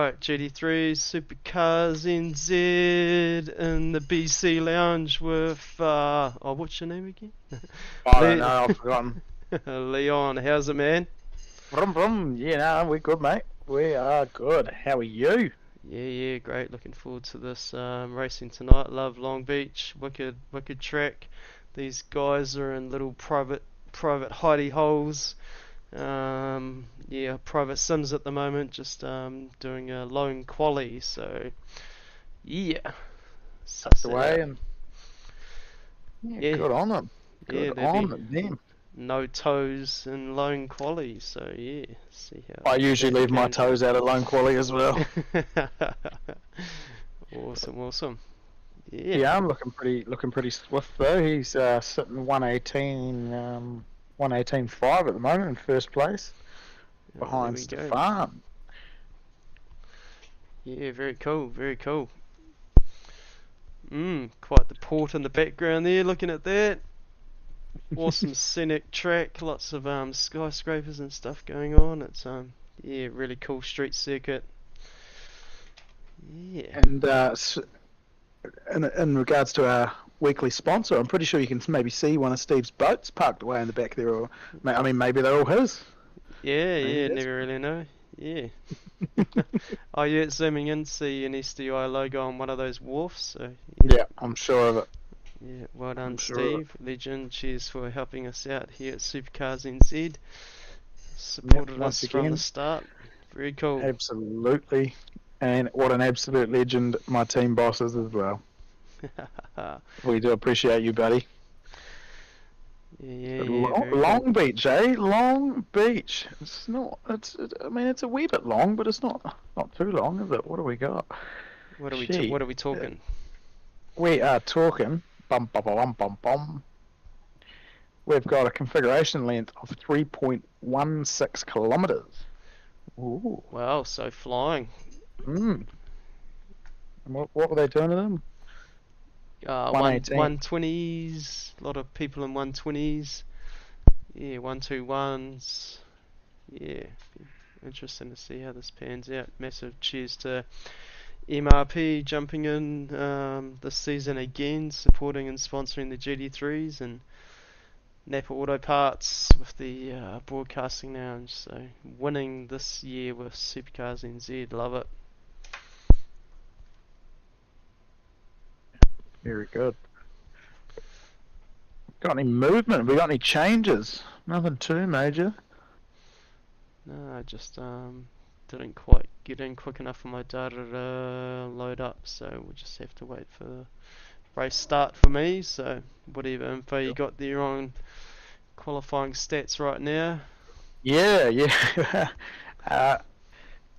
Alright, GT3s, SuperCars NZ in the BC lounge with, what's your name again? I don't know, I've forgotten. Leon, how's it, man? Brum brum, yeah, no, we're good, mate. We are good. How are you? Yeah, great. Looking forward to this racing tonight. Love Long Beach, wicked track. These guys are in little private hidey holes. Private sims at the moment, just doing a lone quali, so yeah. Tucked away and yeah, good on them. yeah, Good there'll on be them. no toes in lone quali, so yeah, see how I usually that leave my goes. toes out of lone quali as well. Awesome. Yeah, I'm looking pretty swift though. He's sitting 118.5 at the moment in first place, behind Stefan. Yeah, very cool. Quite the port in the background there, looking at that. Awesome scenic track, lots of skyscrapers and stuff going on. It's really cool street circuit. Yeah. And in regards to our weekly sponsor, I'm pretty sure you can maybe see one of Steve's boats parked away in the back there, or I mean maybe they're all his. Yeah, never really know. Yeah. Oh yeah, zooming in, see an SDI logo on one of those wharfs. So yeah, I'm sure of it. Yeah, well done, I'm sure Steve. Legend. Cheers for helping us out here at SuperCars NZ. Supported us from the start. Very cool. Absolutely. And what an absolute legend my team boss is as well. We do appreciate you, buddy. Yeah, Long Beach, eh? Long Beach. It's not. I mean, it's a wee bit long, but it's not too long, is it? What do we got? What are we talking? We are talking. Bum bum bum bum bum. We've got a configuration length of 3.16 kilometers. Ooh. Wow, so flying. And what were they doing to them? 120s. A lot of people in 120s. Yeah, 121s. Yeah, interesting to see how this pans out. Massive cheers to MRP jumping in this season again, supporting and sponsoring the GT3s, and Napa Auto Parts with the broadcasting lounge. So winning this year with SuperCars NZ, love it. Very good. Got any movement? We got any changes? Nothing too major. No, I just didn't quite get in quick enough for my data to load up, so we'll just have to wait for the race start for me. So whatever info you got there on qualifying stats right now. Yeah.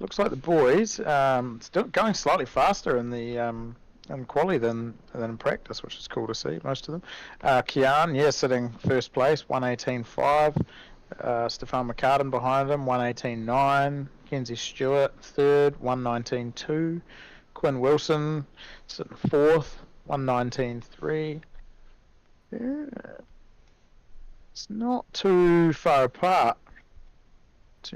Looks like the boys still going slightly faster in the in quali than in practice, which is cool to see. Most of them. Kian, sitting first place, 118.5. Stefan McCartan behind him, 118.9. Kenzie Stewart third, 119.2. Quinn Wilson sitting fourth, 119.3. Yeah. It's not too far apart in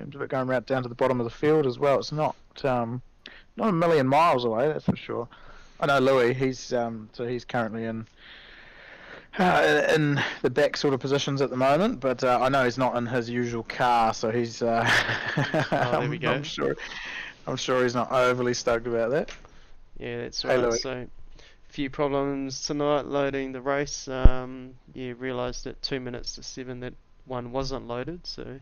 terms of it going right down to the bottom of the field as well. It's not a million miles away, that's for sure. I know Louis. He's currently in the back sort of positions at the moment, but I know he's not in his usual car, so he's. There we go. I'm sure he's not overly stoked about that. Yeah, that's Hey, right. Louis. So, few problems tonight loading the race. Realised at 2 minutes to 7 that one wasn't loaded. So,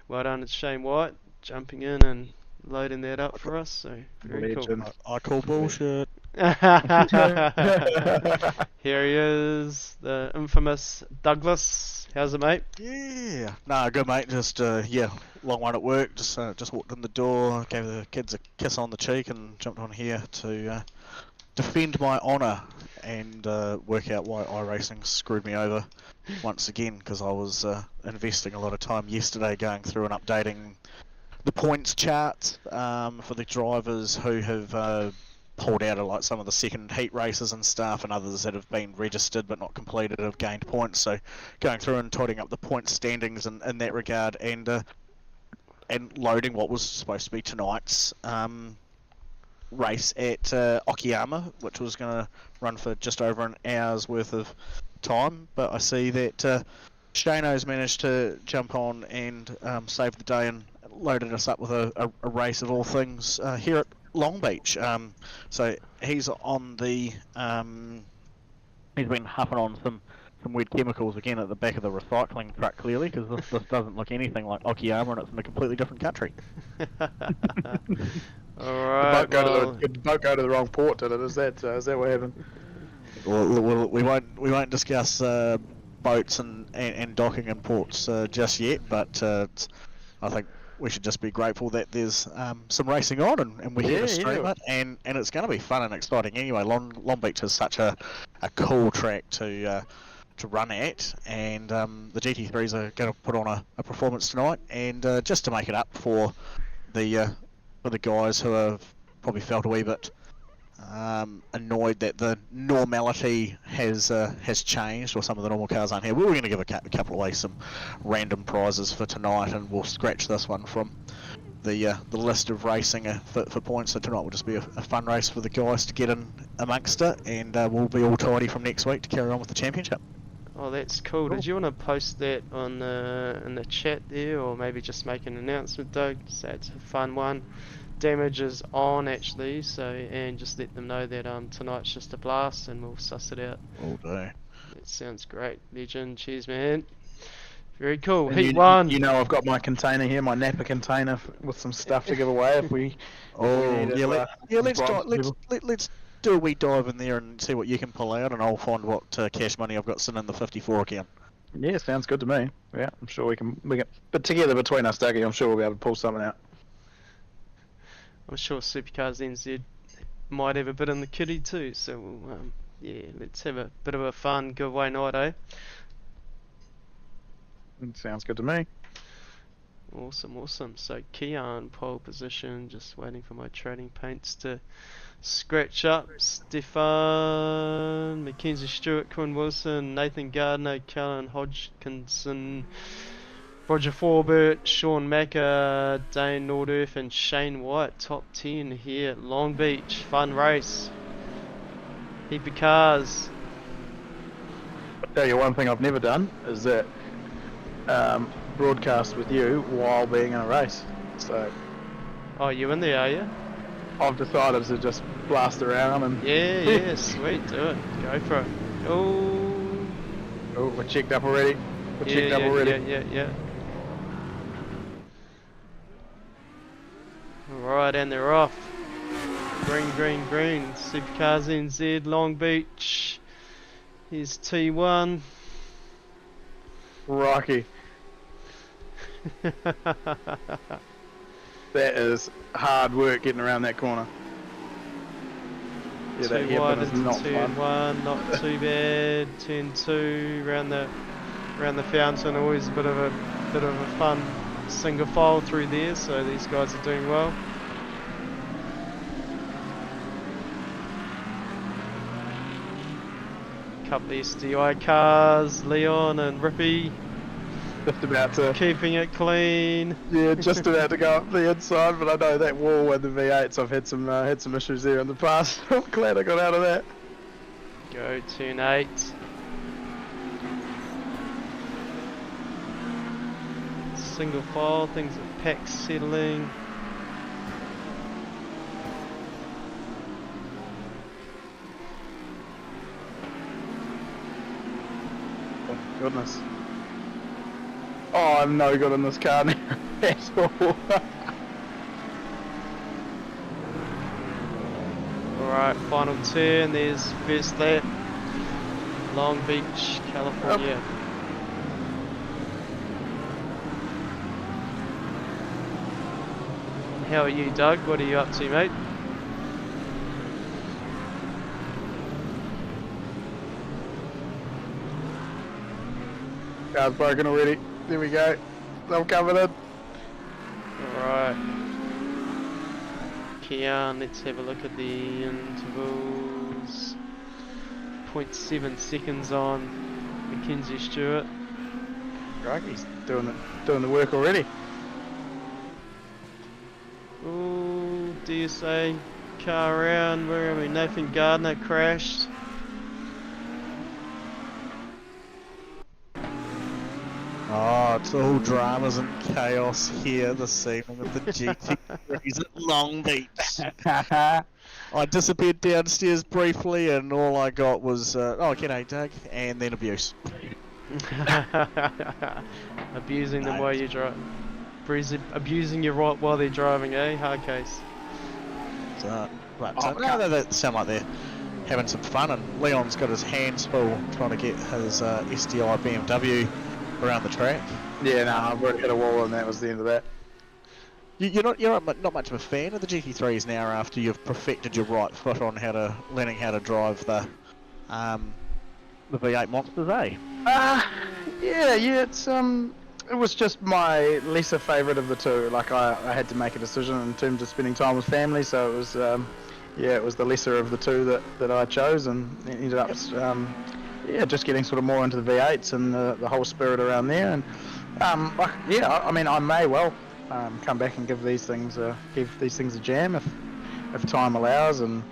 well done, it's Shane White jumping in and loading that up for us. So very Legend. cool. I call bullshit. Here he is, the infamous Douglas. How's it, mate? Yeah. Nah, good mate. Just long one at work. Just walked in the door, gave the kids a kiss on the cheek, and jumped on here to defend my honour and work out why iRacing screwed me over once again, because I was investing a lot of time yesterday going through and updating the points chart for the drivers who have pulled out of like some of the second heat races and stuff, and others that have been registered but not completed have gained points. So going through and tidying up the point standings in that regard, and and loading what was supposed to be tonight's race at Okayama, which was going to run for just over an hour's worth of time. But I see that Shano's managed to jump on and save the day and loaded us up with a race of all things here at Long Beach. So he's on the he's been huffing on some weird chemicals again at the back of the recycling truck, clearly, because this doesn't look anything like Okayama, and it's in a completely different country. Alright, The boat go to the wrong port, did it? Is that what happened? Well, we won't discuss boats and docking and ports just yet, but I think we should just be grateful that there's some racing on and we're here to stream it, and it's going to be fun and exciting anyway. Long Beach is such a cool track to run at, and the GT3s are going to put on a performance tonight, and just to make it up for the guys who have probably felt a wee bit annoyed that the normality has changed, or some of the normal cars aren't here. We were going to give a couple away some random prizes for tonight, and we'll scratch this one from the list of racing for points. So tonight will just be a fun race for the guys to get in amongst it, and we'll be all tidy from next week to carry on with the championship. Oh, that's cool. Did you want to post that on in the chat there, or maybe just make an announcement, Doug? So it's a fun one. Damage is on actually, so, and just let them know that tonight's just a blast, and we'll suss it out. All day. That sounds great, legend. Cheers, man. Very cool. And Heat 1. You know, I've got my container here, my Napa container with some stuff to give away if we. Let's do a wee dive in there and see what you can pull out, and I'll find what cash money I've got sitting in the 54 account. Yeah, sounds good to me. Yeah, I'm sure we can. But together between us, Dougie, I'm sure we'll be able to pull something out. I'm sure SuperCars NZ might have a bit in the kitty too, so we'll, yeah, let's have a bit of a fun giveaway night, eh? Sounds good to me. Awesome. So Keon pole position, just waiting for my trading paints to scratch up. Stefan, Mackenzie Stewart, Quinn Wilson, Nathan Gardner, Callan Hodgkinson, Roger Forbert, Sean Macker, Dane Nordearth and Shane White. Top 10 here at Long Beach. Fun race. Heap of cars. I'll tell you one thing I've never done is that broadcast with you while being in a race. So. Oh, you in there, are you? I've decided to just blast around and. Yeah, sweet, do it. Go for it. Oh, we're checked up already. Yeah. Alright, and they're off. Green. SuperCars NZ, Long Beach. Here's T1. Rocky. That is hard work getting around that corner. Yeah, that wide hairpin is into not turn fun. 1, not too bad. Turn 2, around the fountain, always a bit of a fun single file through there, so these guys are doing well. Couple of SDI cars, Leon and Rippy. Just about to. Keeping it clean. Yeah, just about to go up the inside, but I know that wall with the V8s, I've had some issues there in the past. I'm glad I got out of that. Go, turn 8. Single file, things are packed, settling. Oh, goodness. Oh, I'm no good in this car now at all. Alright, final turn, there's first lap. Long Beach, California. Yep. How are you, Doug? What are you up to, mate? Car's broken already. There we go. I'm coming in. Alright. Keon, let's have a look at the intervals. 0.7 seconds on Mackenzie Stewart. Crikey's doing the work already. DSA car around. Where are we? Nathan Gardner crashed. Oh, it's all dramas and chaos here this evening with the GT3s at Long Beach. I disappeared downstairs briefly, and all I got was, oh, g'day, Doug, and then abuse. Abusing them No. while you drive. Abusing you right while they're driving, eh? Hard case. So, no, they sound like they're having some fun, and Leon's got his hands full trying to get his SDI BMW around the track. Yeah, no, I've already hit a wall and that was the end of that. You're not much of a fan of the GT3s now after you've perfected your right foot on learning how to drive the V8 monsters, eh? Yeah, it's it was just my lesser favourite of the two. Like I had to make a decision in terms of spending time with family, so it was it was the lesser of the two that I chose, and it ended up just getting sort of more into the V8s and the whole spirit around there. And I mean I may well come back and give these things a jam if time allows, and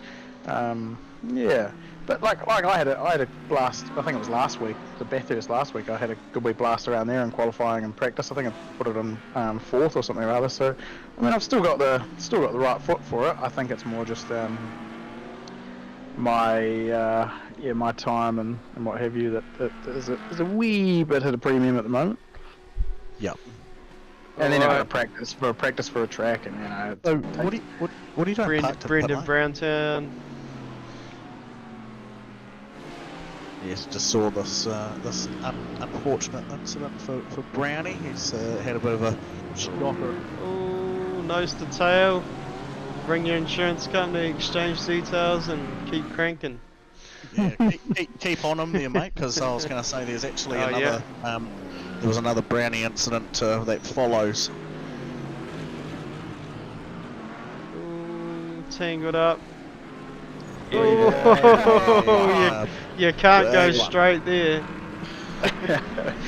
But like I had a blast. I think it was last week, the Bathurst last week. I had a good wee blast around there in qualifying and practice. I think I put it on fourth or something or other. So I mean I've still got the right foot for it. I think it's more just my time and what have you that is a wee bit at a premium at the moment. Yep. And then I've got to practice for a track, and So what are you doing? Brendan Browntown. Yes, just saw this unfortunate incident for Brownie. He's had a bit of a shocker. Oh, nose to tail. Ring your insurance company, exchange details, and keep cranking. Yeah, keep on him there, mate, because I was going to say there's actually another. Yeah. There was another Brownie incident that follows. Ooh, tangled up. Yeah. You can't go straight there.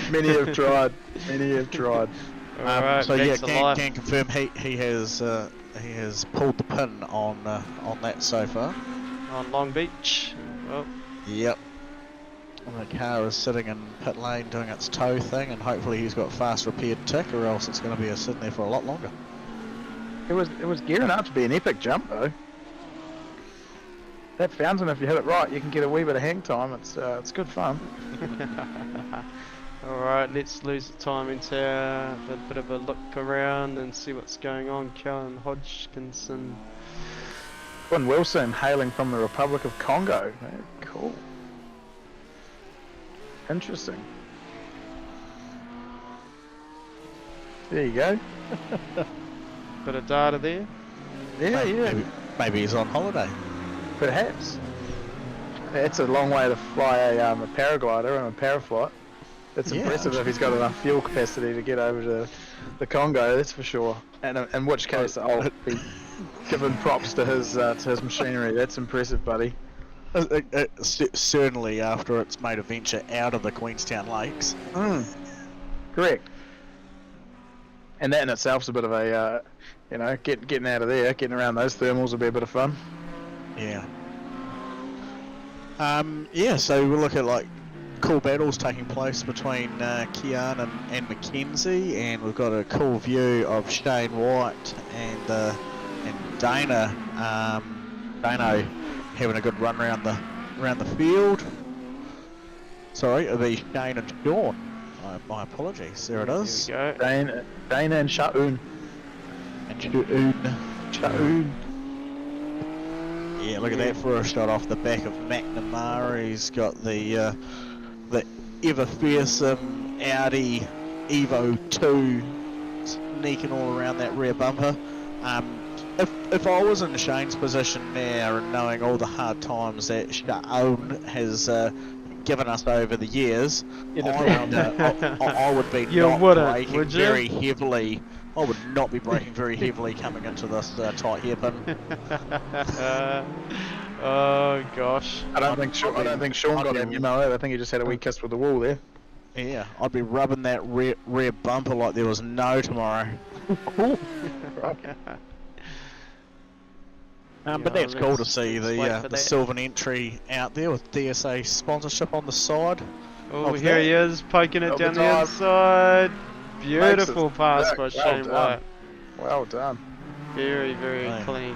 Many have tried. Alright, So yeah, back to life. can confirm he has pulled the pin on that so far. On Long Beach. Well, Yep. And the car is sitting in pit lane doing its tow thing, and hopefully he's got fast repaired tick, or else it's going to be sitting there for a lot longer. It was gearing up to be an epic jump though. That fountain, if you hit it right, you can get a wee bit of hang time. It's good fun. Alright, let's lose the time into a bit of a look around and see what's going on. Callan Hodgkinson. Quinn Wilson hailing from the Republic of Congo. Cool. Interesting. There you go. Bit of data there. Yeah. Maybe he's on holiday. Perhaps. It's a long way to fly a paraglider and a paraflight. It's impressive if he's got enough fuel capacity to get over to the Congo, that's for sure. And in which case I'll be giving props to his machinery. That's impressive, buddy. Certainly after it's made a venture out of the Queenstown Lakes. Correct. And that in itself's a bit of a, getting out of there, getting around those thermals will be a bit of fun. Yeah. So we'll look at like cool battles taking place between Kian and Mackenzie, and we've got a cool view of Shane White and Dana. Dano having a good run around the field. Sorry, it'll be Shane and Sean. My apologies. There it is. Here we go. Dana and Sha'un. Sha'un. Yeah, look at that for a shot off the back of McNamara. He's got the ever fearsome Audi Evo 2 sneaking all around that rear bumper. If I was in Shane's position now and knowing all the hard times that Sha'un has given us over the years, I would be braking very heavily. I would not be braking very heavily coming into this tight hairpin. Oh gosh. I don't think Sean got that memo. I think he just had a wee kiss with the wall there. Yeah, I'd be rubbing that rear bumper like there was no tomorrow. But that's cool to let's see wait for the that. Sylvan entry out there with DSA sponsorship on the side. Oh, of here that. he is, poking it Over down the time. inside. Makes Beautiful it pass sick. by Well Shane done. White. Well done. Very, very Right. clean.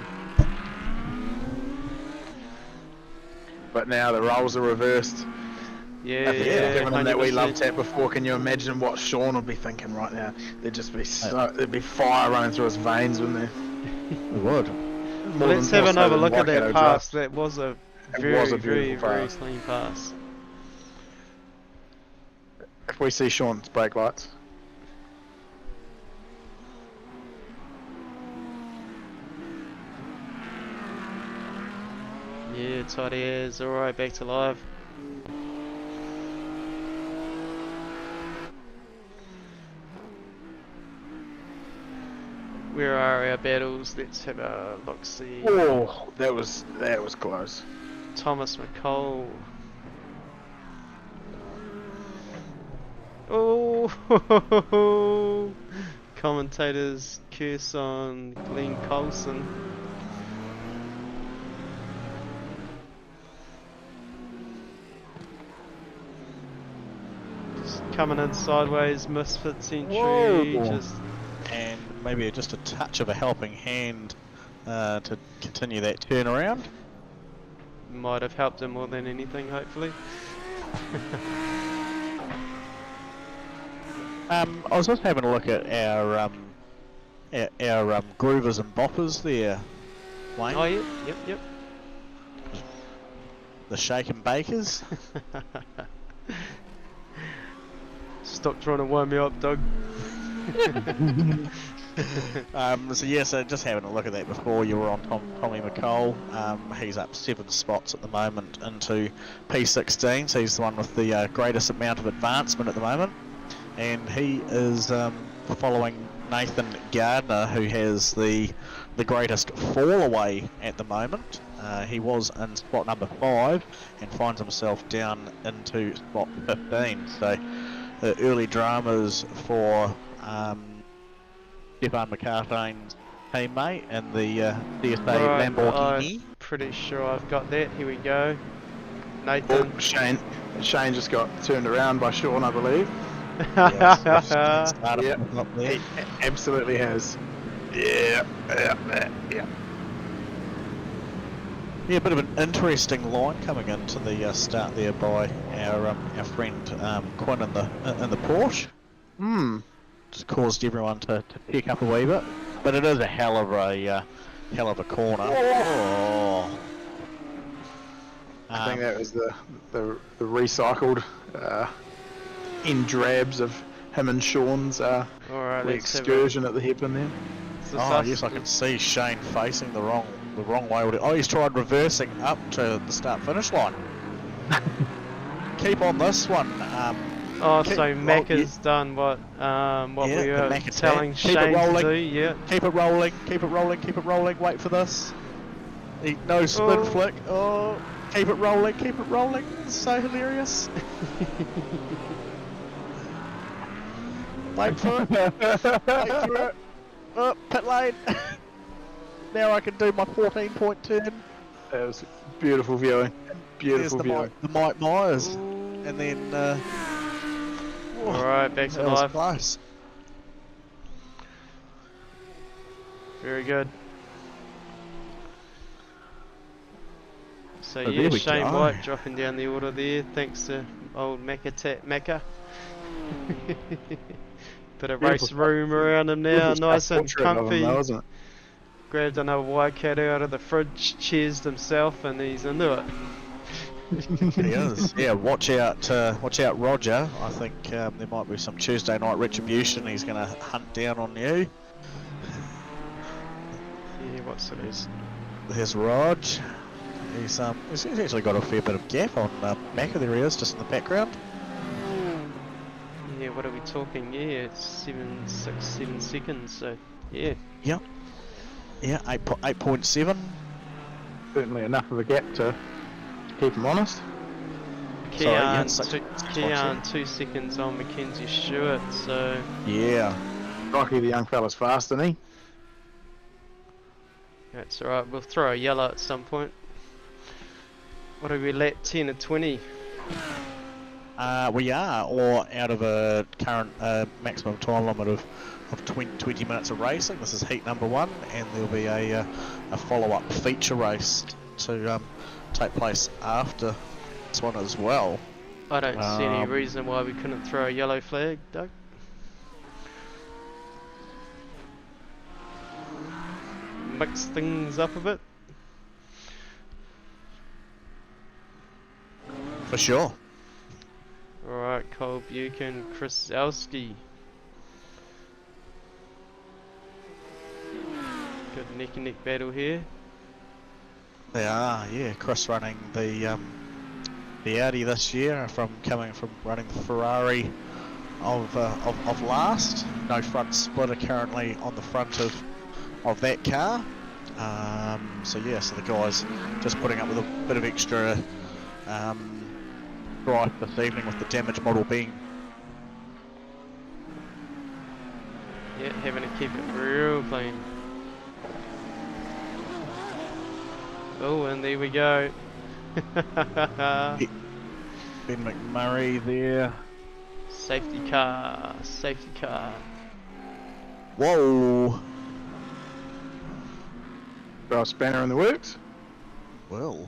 But now the roles are reversed. Yeah, Given him that we 100%. loved that before, can you imagine what Sean would be thinking right now? There'd just be there'd be fire running through his veins, wouldn't there? It would. Well, let's have another look at that pass. That was a It very, was a very, beautiful very pass. clean pass. If we see Sean's brake lights. Yeah, tight airs. Alright, back to live. Where are our battles? Let's have a look-see. Oh, that was close. Thomas McCall. Oh, commentators curse on Glenn Coulson. Just coming in sideways, misfit entry. Whoa. Just And maybe just a touch of a helping hand to continue that turnaround. might have helped him more than anything, hopefully. I was just having a look at our groovers and boppers there, Wayne. Oh, yep, yep, yep. The shake and bakers. Stop trying to wind me up, Doug. So just having a look at that before you were on Tommy McCall. He's up 7 spots at the moment into P16, so he's the one with the greatest amount of advancement at the moment. And he is following Nathan Gardner, who has the greatest fall away at the moment. He was in spot number 5 and finds himself down into spot 15. So early dramas for Stefan McCarthane's teammate and the DSA Right, Lamborghini. I'm pretty sure I've got that. Here we go. Nathan. Oh, Shane just got turned around by Sean, I believe. Started Yep. up there. He absolutely has. Yeah. Yeah, a bit of an interesting line coming into the start there by our friend Quinn in the Porsche. Just caused everyone to pick up a wee bit, but it is a hell of a corner. Oh. I think that was the recycled end drabs of him and Sean's Alright, let's have excursion at the hairpin there. Oh yes, I can see Shane facing the wrong way. Oh, he's tried reversing up to the start-finish line. Keep on this one. Oh, so Mac has done what Yeah, we the were Mac telling attack. Keep it Shane to rolling. do, yeah. Keep it rolling. Keep it rolling. Keep it rolling. Wait for this. No spin Oh. flick. Oh, keep it rolling. Keep it rolling. So hilarious. Wait for it. Wait for it. Oh, pit lane. Now I can do my 14-point turn. That was beautiful viewing. Beautiful There's viewing. the Mike Myers. Ooh. And then... Alright, back to that was life. close. Very good. So Oh, yeah, there we Shane go. White dropping down the order there, thanks to old Macca. Bit of race Beautiful. room around him now, Beautiful nice and portrait of him comfy. though, isn't it? Grabbed another Wildcat out of the fridge, cheersed himself, and he's into it. He is. Yeah, watch out, Roger. I think there might be some Tuesday night retribution. He's going to hunt down on you. Yeah, what's it is? There's Rog. He's actually got a fair bit of gap on Macca. There he is, just in the background. Yeah, what are we talking? Yeah, it's 7 seconds, so yeah. Yep. Yeah, 8.7. Certainly enough of a gap to keep him honest. Kean, Sorry, Kean 2 seconds on Mackenzie Stewart, so Yeah. Crikey, the young fella's fast, isn't he? That's alright, we'll throw a yellow at some point. What are we lap 10 and 20? We are, or out of a current maximum time limit of 20 minutes of racing. This is heat number 1, and there'll be a follow-up feature race to take place after this one as well. I don't see any reason why we couldn't throw a yellow flag, Doug. Mix things up a bit. For sure. Alright, Cole Buchan, Chris Zalski. Good neck and neck battle here. They are, yeah. Chris running the Audi this year, coming from running the Ferrari of last. No front splitter currently on the front of that car. So the guys just putting up with a bit of extra drive this evening with the damage model being. Yeah, having to keep it real clean. Oh, and there we go. Ben McMurray there. Safety car, safety car. Whoa! Got a spanner in the works. Well.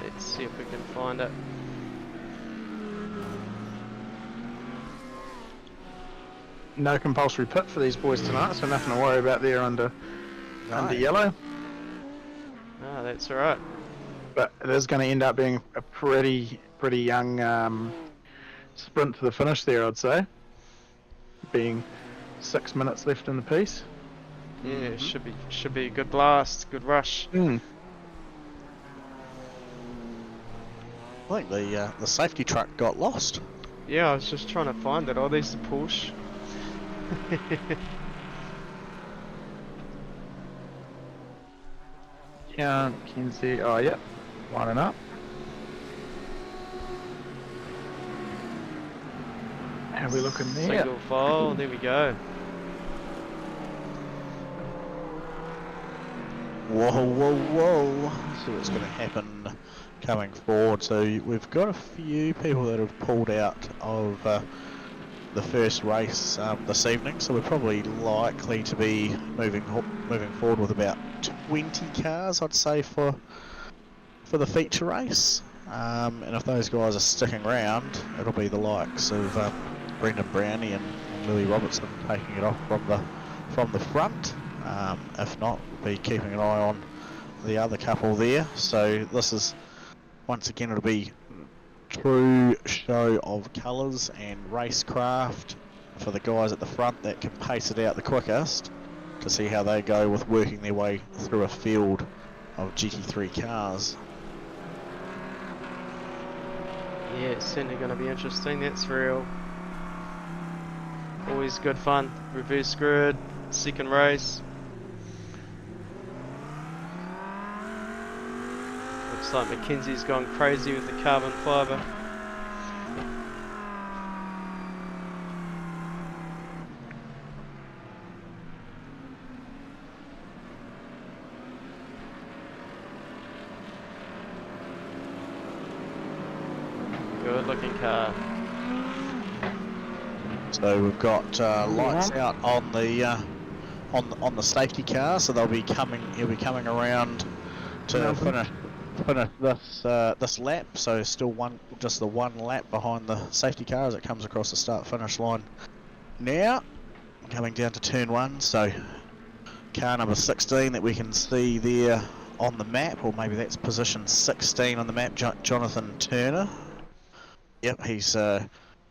Let's see if we can find it. No compulsory pit for these boys tonight, so nothing to worry about there under yellow. Ah, that's alright. But it is going to end up being a pretty young sprint to the finish there, I'd say. Being 6 minutes left in the piece. Yeah, should be a good blast, good rush. I think the safety truck got lost. Yeah, I was just trying to find it. Oh, there's the Porsche. Yeah, Kinsey. Oh, yep. Lining up. How are we looking there? Single file, there we go. Whoa. So what's going to happen coming forward? So we've got a few people that have pulled out of the first race this evening, so we're probably likely to be moving forward with about 20 cars, I'd say, for the feature race. And if those guys are sticking around, it'll be the likes of Brendan Brownie and Louis Robertson taking it off from the front. If not, we'll be keeping an eye on the other couple there. So this is, once again, it'll be true show of colours and racecraft for the guys at the front that can pace it out the quickest, to see how they go with working their way through a field of GT3 cars. Yeah, it's certainly going to be interesting, that's real. Always good fun. Reverse grid, second race. Looks like Mackenzie's gone crazy with the carbon fibre. Good looking car. So we've got lights out on the on the safety car, so he'll be coming around to finish this lap. So still just the one lap behind the safety car as it comes across the start finish line. Now coming down to turn 1, so car number 16 that we can see there on the map, or maybe that's position 16 on the map, Jonathan Turner. Yep, he's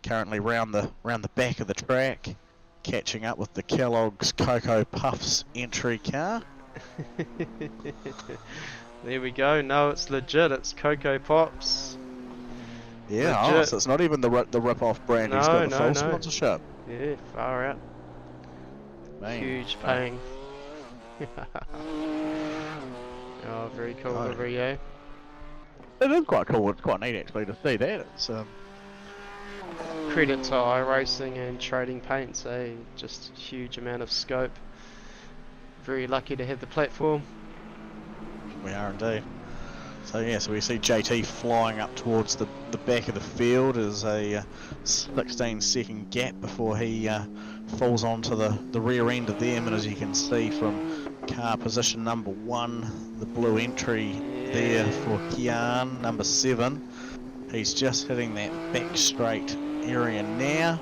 currently round the back of the track, catching up with the Kellogg's Cocoa Puffs entry car. There we go. No, it's legit. It's Cocoa Pops. Yeah, so it's not even the rip-off brand. He's got the full sponsorship. Yeah, far out. Man, huge pain. Oh, very cool livery, eh? It is quite cool. It's quite neat actually to see that. It's credit to iRacing and Trading Paints, eh? Just huge amount of scope. very lucky to have the platform. We are indeed. So yeah, so we see JT flying up towards the back of the field as a 16-second gap before he falls onto the rear end of them, and as you can see from car position number 1, the blue entry there for Kian, number 7. He's just hitting that back straight area now,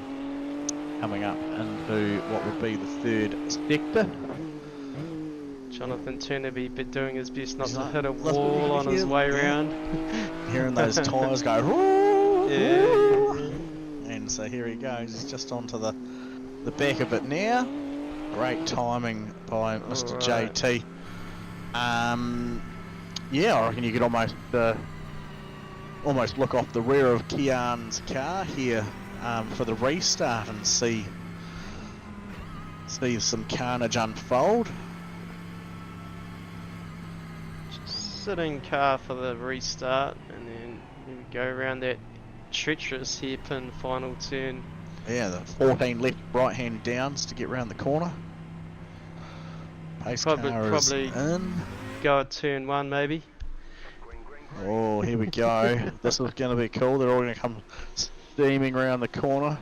coming up into what would be the 3rd sector. Jonathan Turner be doing his best not He's to like, hit a "Let's wall on his way yeah." round. Hearing those tyres go, "Roo, Yeah. roo." And so here he goes, he's just onto the back of it now. Great timing by Mr. Alright. JT. Yeah, I reckon you could almost look off the rear of Kian's car here for the restart and see some carnage unfold. Sitting car for the restart, and then we go around that treacherous hairpin final turn. Yeah, the 14 left right hand downs to get round the corner. Pace car is Probably in. go at turn 1 maybe. Oh, here we go. This is going to be cool. They're all going to come steaming around the corner.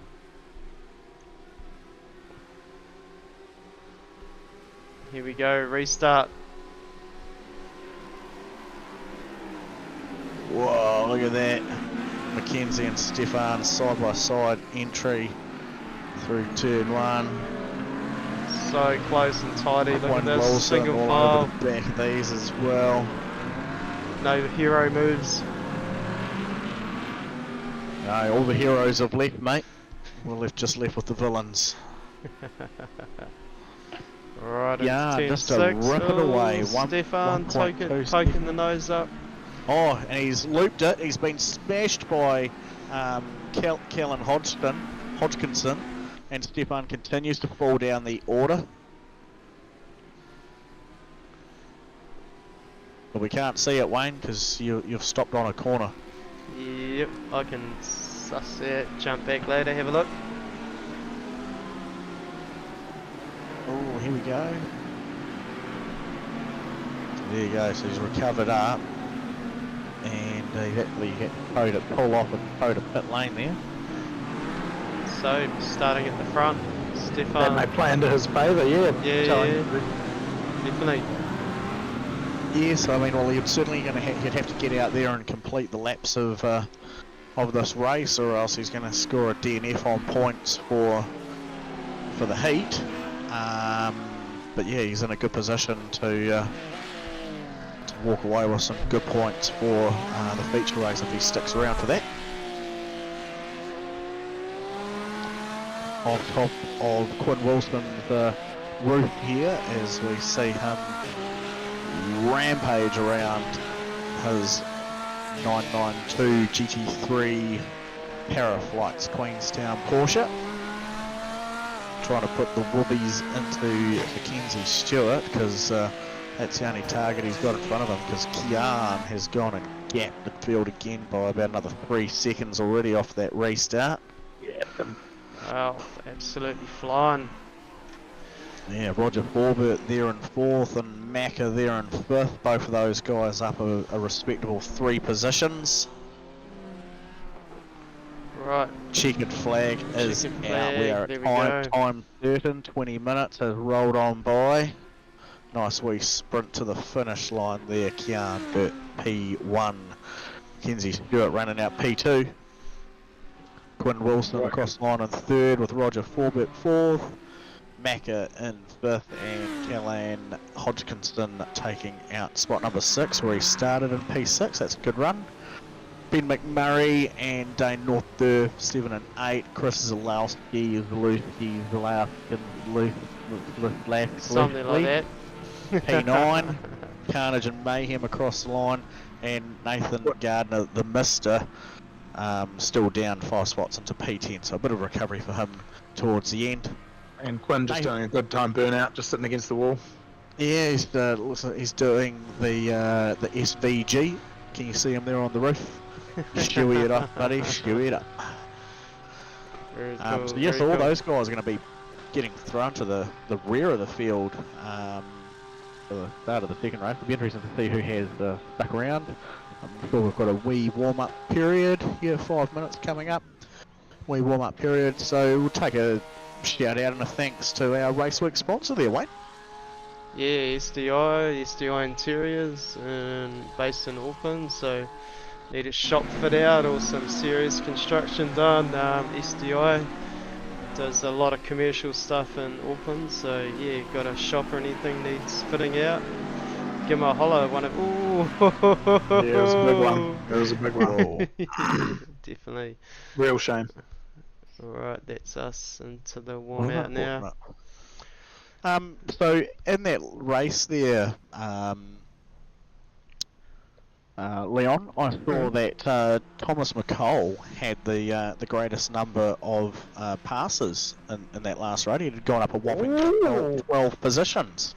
Here we go, restart. Whoa, look at that. Mackenzie and Stefan side by side entry through turn 1. So close and tidy. Look One at this, Wilson single all file. over the back of these as well. No hero moves. No, all the heroes have left, mate. We're just left with the villains. Right, Yeah, turn just 6. to rip it away. Stefan 1.2 poking the nose up. Oh, and he's looped it. He's been smashed by Kellen Hodgkinson, and Stefan continues to fall down the order. But we can't see it, Wayne, because you've stopped on a corner. Yep, I can suss that. Jump back later, have a look. Oh, here we go. There you go. So he's recovered up. And he had to pull off and go to pit lane there. So, starting at the front, That Stefan. may play into his favour, yeah. Yeah, definitely. Yes, I mean, well, he'd certainly he'd have to get out there and complete the laps of this race, or else he's going to score a DNF on points for the heat. But yeah, he's in a good position to walk away with some good points for the feature race if he sticks around for that. On top of Quinn Wilson's roof here, as we see him rampage around his 992 GT3 Paraflights Queenstown Porsche, trying to put the whoobies into Mackenzie Stewart, because that's the only target he's got in front of him, because Kian has gone and gapped the field again by about another 3 seconds already off that restart. Yeah. Wow, absolutely flying. Yeah, Roger Forbert there in 4th and Macca there in 5th. Both of those guys up a respectable 3 positions. Right. Checkered flag is Checkered out. flag, We are there we at go. time certain. 20 minutes has rolled on by. Nice wee sprint to the finish line there. Kian Burt P1. Mackenzie Stewart running out P2. Quinn Wilson across the line in 3rd with Roger Forbert 4th. Macca in 5th and Callan Hodgkinson taking out spot number 6 where he started in P6. That's a good run. Ben McMurray and Dane North 7 and 8. Chris Zalowski, Something like that. P9. Carnage and Mayhem across the line, and Nathan Gardner, the Mister, still down 5 spots into P10. So a bit of recovery for him towards the end. And Quinn just doing a good time burnout, just sitting against the wall. Yeah, he's doing the SVG. Can you see him there on the roof? Shoey it up, buddy. Shoey it up. Very cool, So yes, very all cool. those guys are going to be getting thrown to the rear of the field for the start of the second race. It'll be interesting to see who has stuck around. I'm sure we've got a wee warm-up period. Yeah, 5 minutes coming up. Wee warm-up period. So we'll take a shout out and a thanks to our Race Week sponsor there, Wayne. Yeah, SDI Interiors, and based in Auckland. So need a shop fit out or some serious construction done. SDI does a lot of commercial stuff in Auckland. So yeah, got a shop or anything needs fitting out, give them a holler. One of ooh. Yeah, it was a big one. It was a big one. Definitely. Real shame. Alright, that's us into the warm out now. So in that race there, Leon, I saw that Thomas McCole had the greatest number of passes in that last race. He had gone up a whopping 12 positions.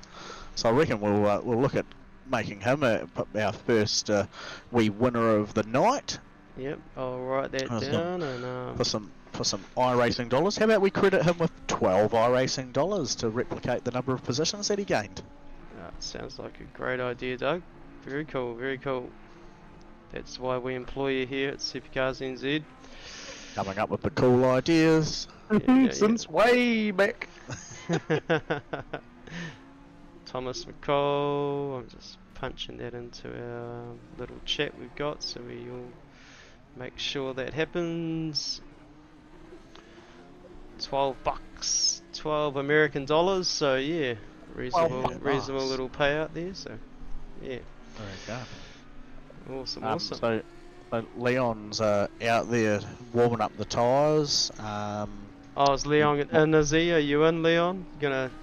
So I reckon we'll look at making him our first wee winner of the night. Yep, I'll write that down and for some iRacing dollars. How about we credit him with 12 iRacing dollars to replicate the number of positions that he gained? Sounds like a great idea, Doug. Very cool, very cool. That's why we employ you here at SuperCars NZ. Coming up with the cool ideas. Since way back. Thomas McCall. I'm just punching that into our little chat we've got so we all make sure that happens. $12, 12 American dollars. So yeah, reasonable little payout there. So yeah. There you go. Awesome. So Leon's out there warming up the tyres. Is Leon in? Is he? Are you in, Leon?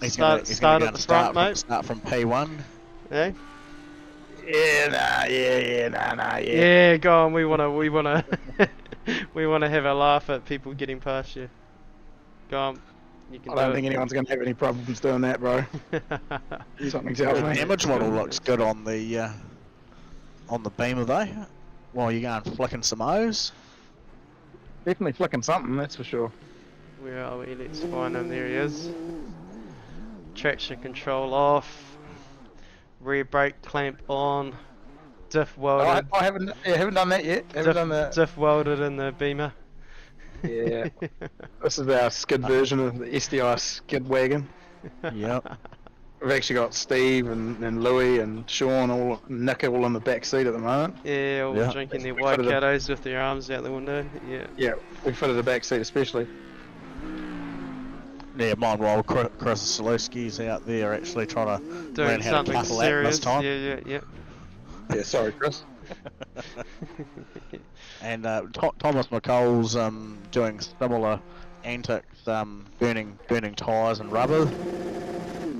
He's start gonna at the front, mate? Start from P1. Eh? Yeah. Yeah, go on. We wanna we wanna have a laugh at people getting past you. Go on. You can I don't think anyone's going to have any problems doing that, bro. Something tells The me. damage model looks good on the beamer though. While you're going flicking some O's. Definitely flicking something, that's for sure. Where are we? Let's find him. There he is. Traction control off. Rear brake clamp on. Diff welded. I haven't done that yet. Diff welded in the beamer. Yeah. This is our skid version of the SDI skid wagon. Yep. We've actually got Steve and Louis and Sean, Nick all in the back seat at the moment. Yeah, all drinking their white catos with their arms out the window. Yeah. Yeah, we fitted the back seat especially. Yeah, mine while Chris Salewski's out there actually trying to doing learn how to something couple serious. that this time. Yeah. Yeah, sorry, Chris. And Thomas McColl's doing similar antics, burning tyres and rubber.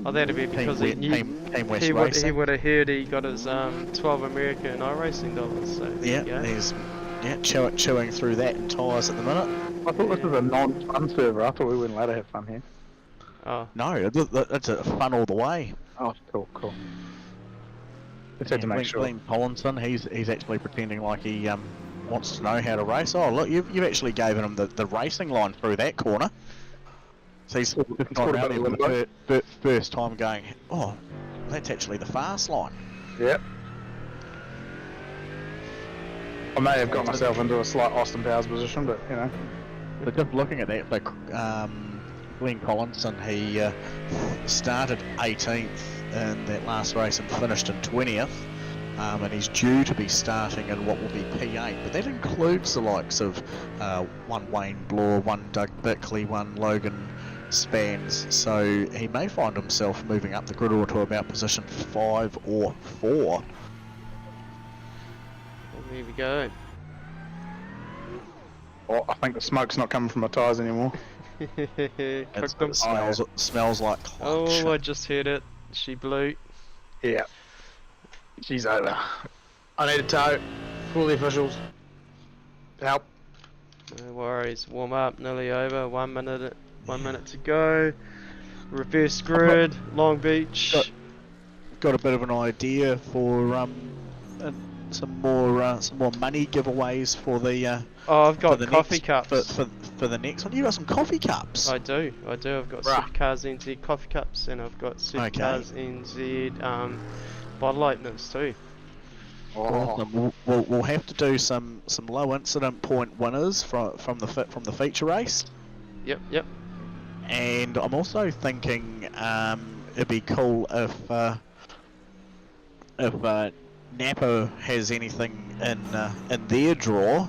Oh, that'd be because he would have heard he got his 12 American iRacing dollars. So he's chewing through that in tyres at the minute. I thought this was a non-fun server. I thought we weren't allowed to have fun here. Oh. No, it's a fun all the way. Oh, cool. Just had to make sure. Glenn Collinson, he's actually pretending like he wants to know how to race. Oh look, you've actually given him the racing line through that corner. So he's gone around there for the first time going, oh, that's actually the fast line. Yep. I may have got myself into a slight Austin Powers position, but you know. So just looking at that, Glenn Collinson, he started 18th in that last race and finished in 20th. And he's due to be starting in what will be P8, but that includes the likes of one Wayne Bloor, one Doug Bickley, one Logan Spans, so he may find himself moving up the grid order to about position 5 or 4. Well, there we go. Oh, I think the smoke's not coming from my tyres anymore. It smells like clutch. Oh, I just heard it. She blew. Yeah. She's over. I need a tow. Call the officials. Help. No worries. Warm up. Nearly over. 1 minute. 1 minute to go. Reverse grid. Long Beach. Got a bit of an idea for some more money giveaways for the Oh, I've for got the coffee next cups. for the next one? You got some coffee cups. I do. I've got Bruh. SuperCars NZ coffee cups, and I've got SuperCars NZ bottle openers too. Oh, Awesome. We'll have to do some low incident point winners from the feature race. Yep. And I'm also thinking it'd be cool if Napa has anything in their draw,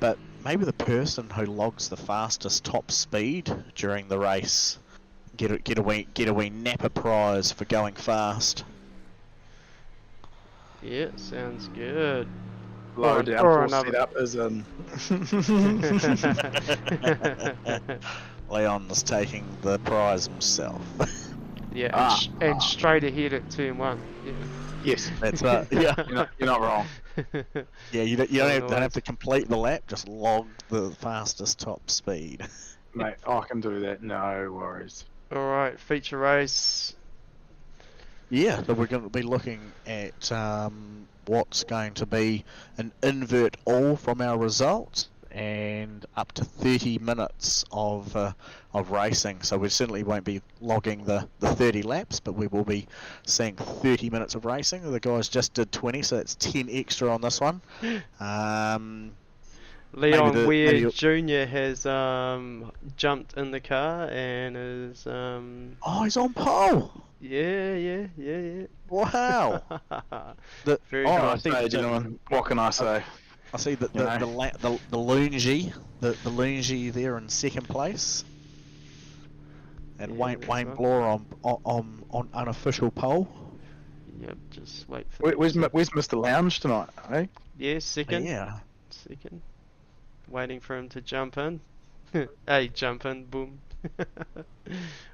but maybe the person who logs the fastest top speed during the race get a wee Napa prize for going fast. Yeah, sounds good. low or downforce another- setup is in. Leon's taking the prize himself. Yeah, and straight ahead at turn 1. Yeah. Yes, That's yeah. you're not wrong. Yeah, you don't have Otherwise- to complete the lap, just log the fastest top speed. Mate, I can do that, no worries. Alright, feature race. Yeah, so we're going to be looking at what's going to be an invert all from our results and up to 30 minutes of racing. So we certainly won't be logging the 30 laps, but we will be seeing 30 minutes of racing. The guys just did 20, so that's 10 extra on this one. Leon maybe Weir Jr. has jumped in the car and is Oh, he's on pole! yeah. Wow! Very What good. can I say, gentlemen? What can I say? I see that You know. the Lungy, the Lungy there in second place, and Yeah, Wayne that's right. Bloor on unofficial pole. Yep, just wait for Where's the- Where's Mr. Lounge tonight, eh? Yeah, second. Yeah, Second. Waiting for him to jump in. Hey, jump in, boom.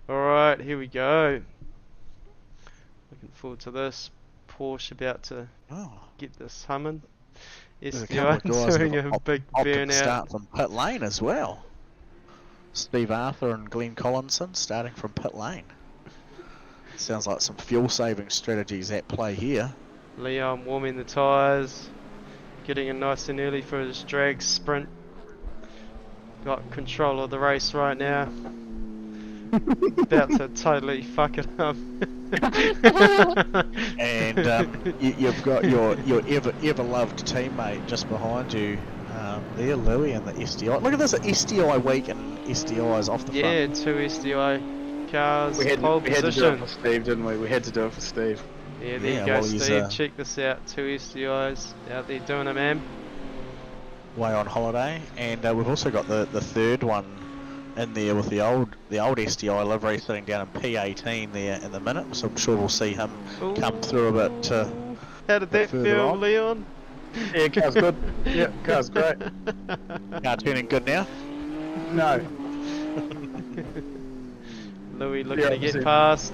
Alright, here we go. Looking forward to this. Porsche about to oh, get this humming. there's a couple of SDI guys doing with a big optic burnout. start from pit lane as well. Steve Arthur and Glenn Collinson starting from pit lane. Sounds like some fuel saving strategies at play here. Leon warming the tyres. Getting in nice and early for his drag sprint. Got control of the race right now. About to totally fuck it up. And you've got your ever loved teammate just behind you there, Louis, and the SDI. Look at this, SDI week and SDI's off the Yeah, front. 2 SDI cars, We had to pole do it position. for Steve, didn't we? We had to do it for Steve. Yeah, there Yeah, you go, well, he's, Steve. Check this out. 2 SDIs out there doing it, man. Way on holiday, and we've also got the third one in there with the old SDI livery sitting down in P18 there in the minute. So I'm sure we'll see him come through a bit. How did that further feel, on. Leon? Yeah, car's good. Yeah, car's great. Car turning good now. No. Louis looking Yeah, to get see. past.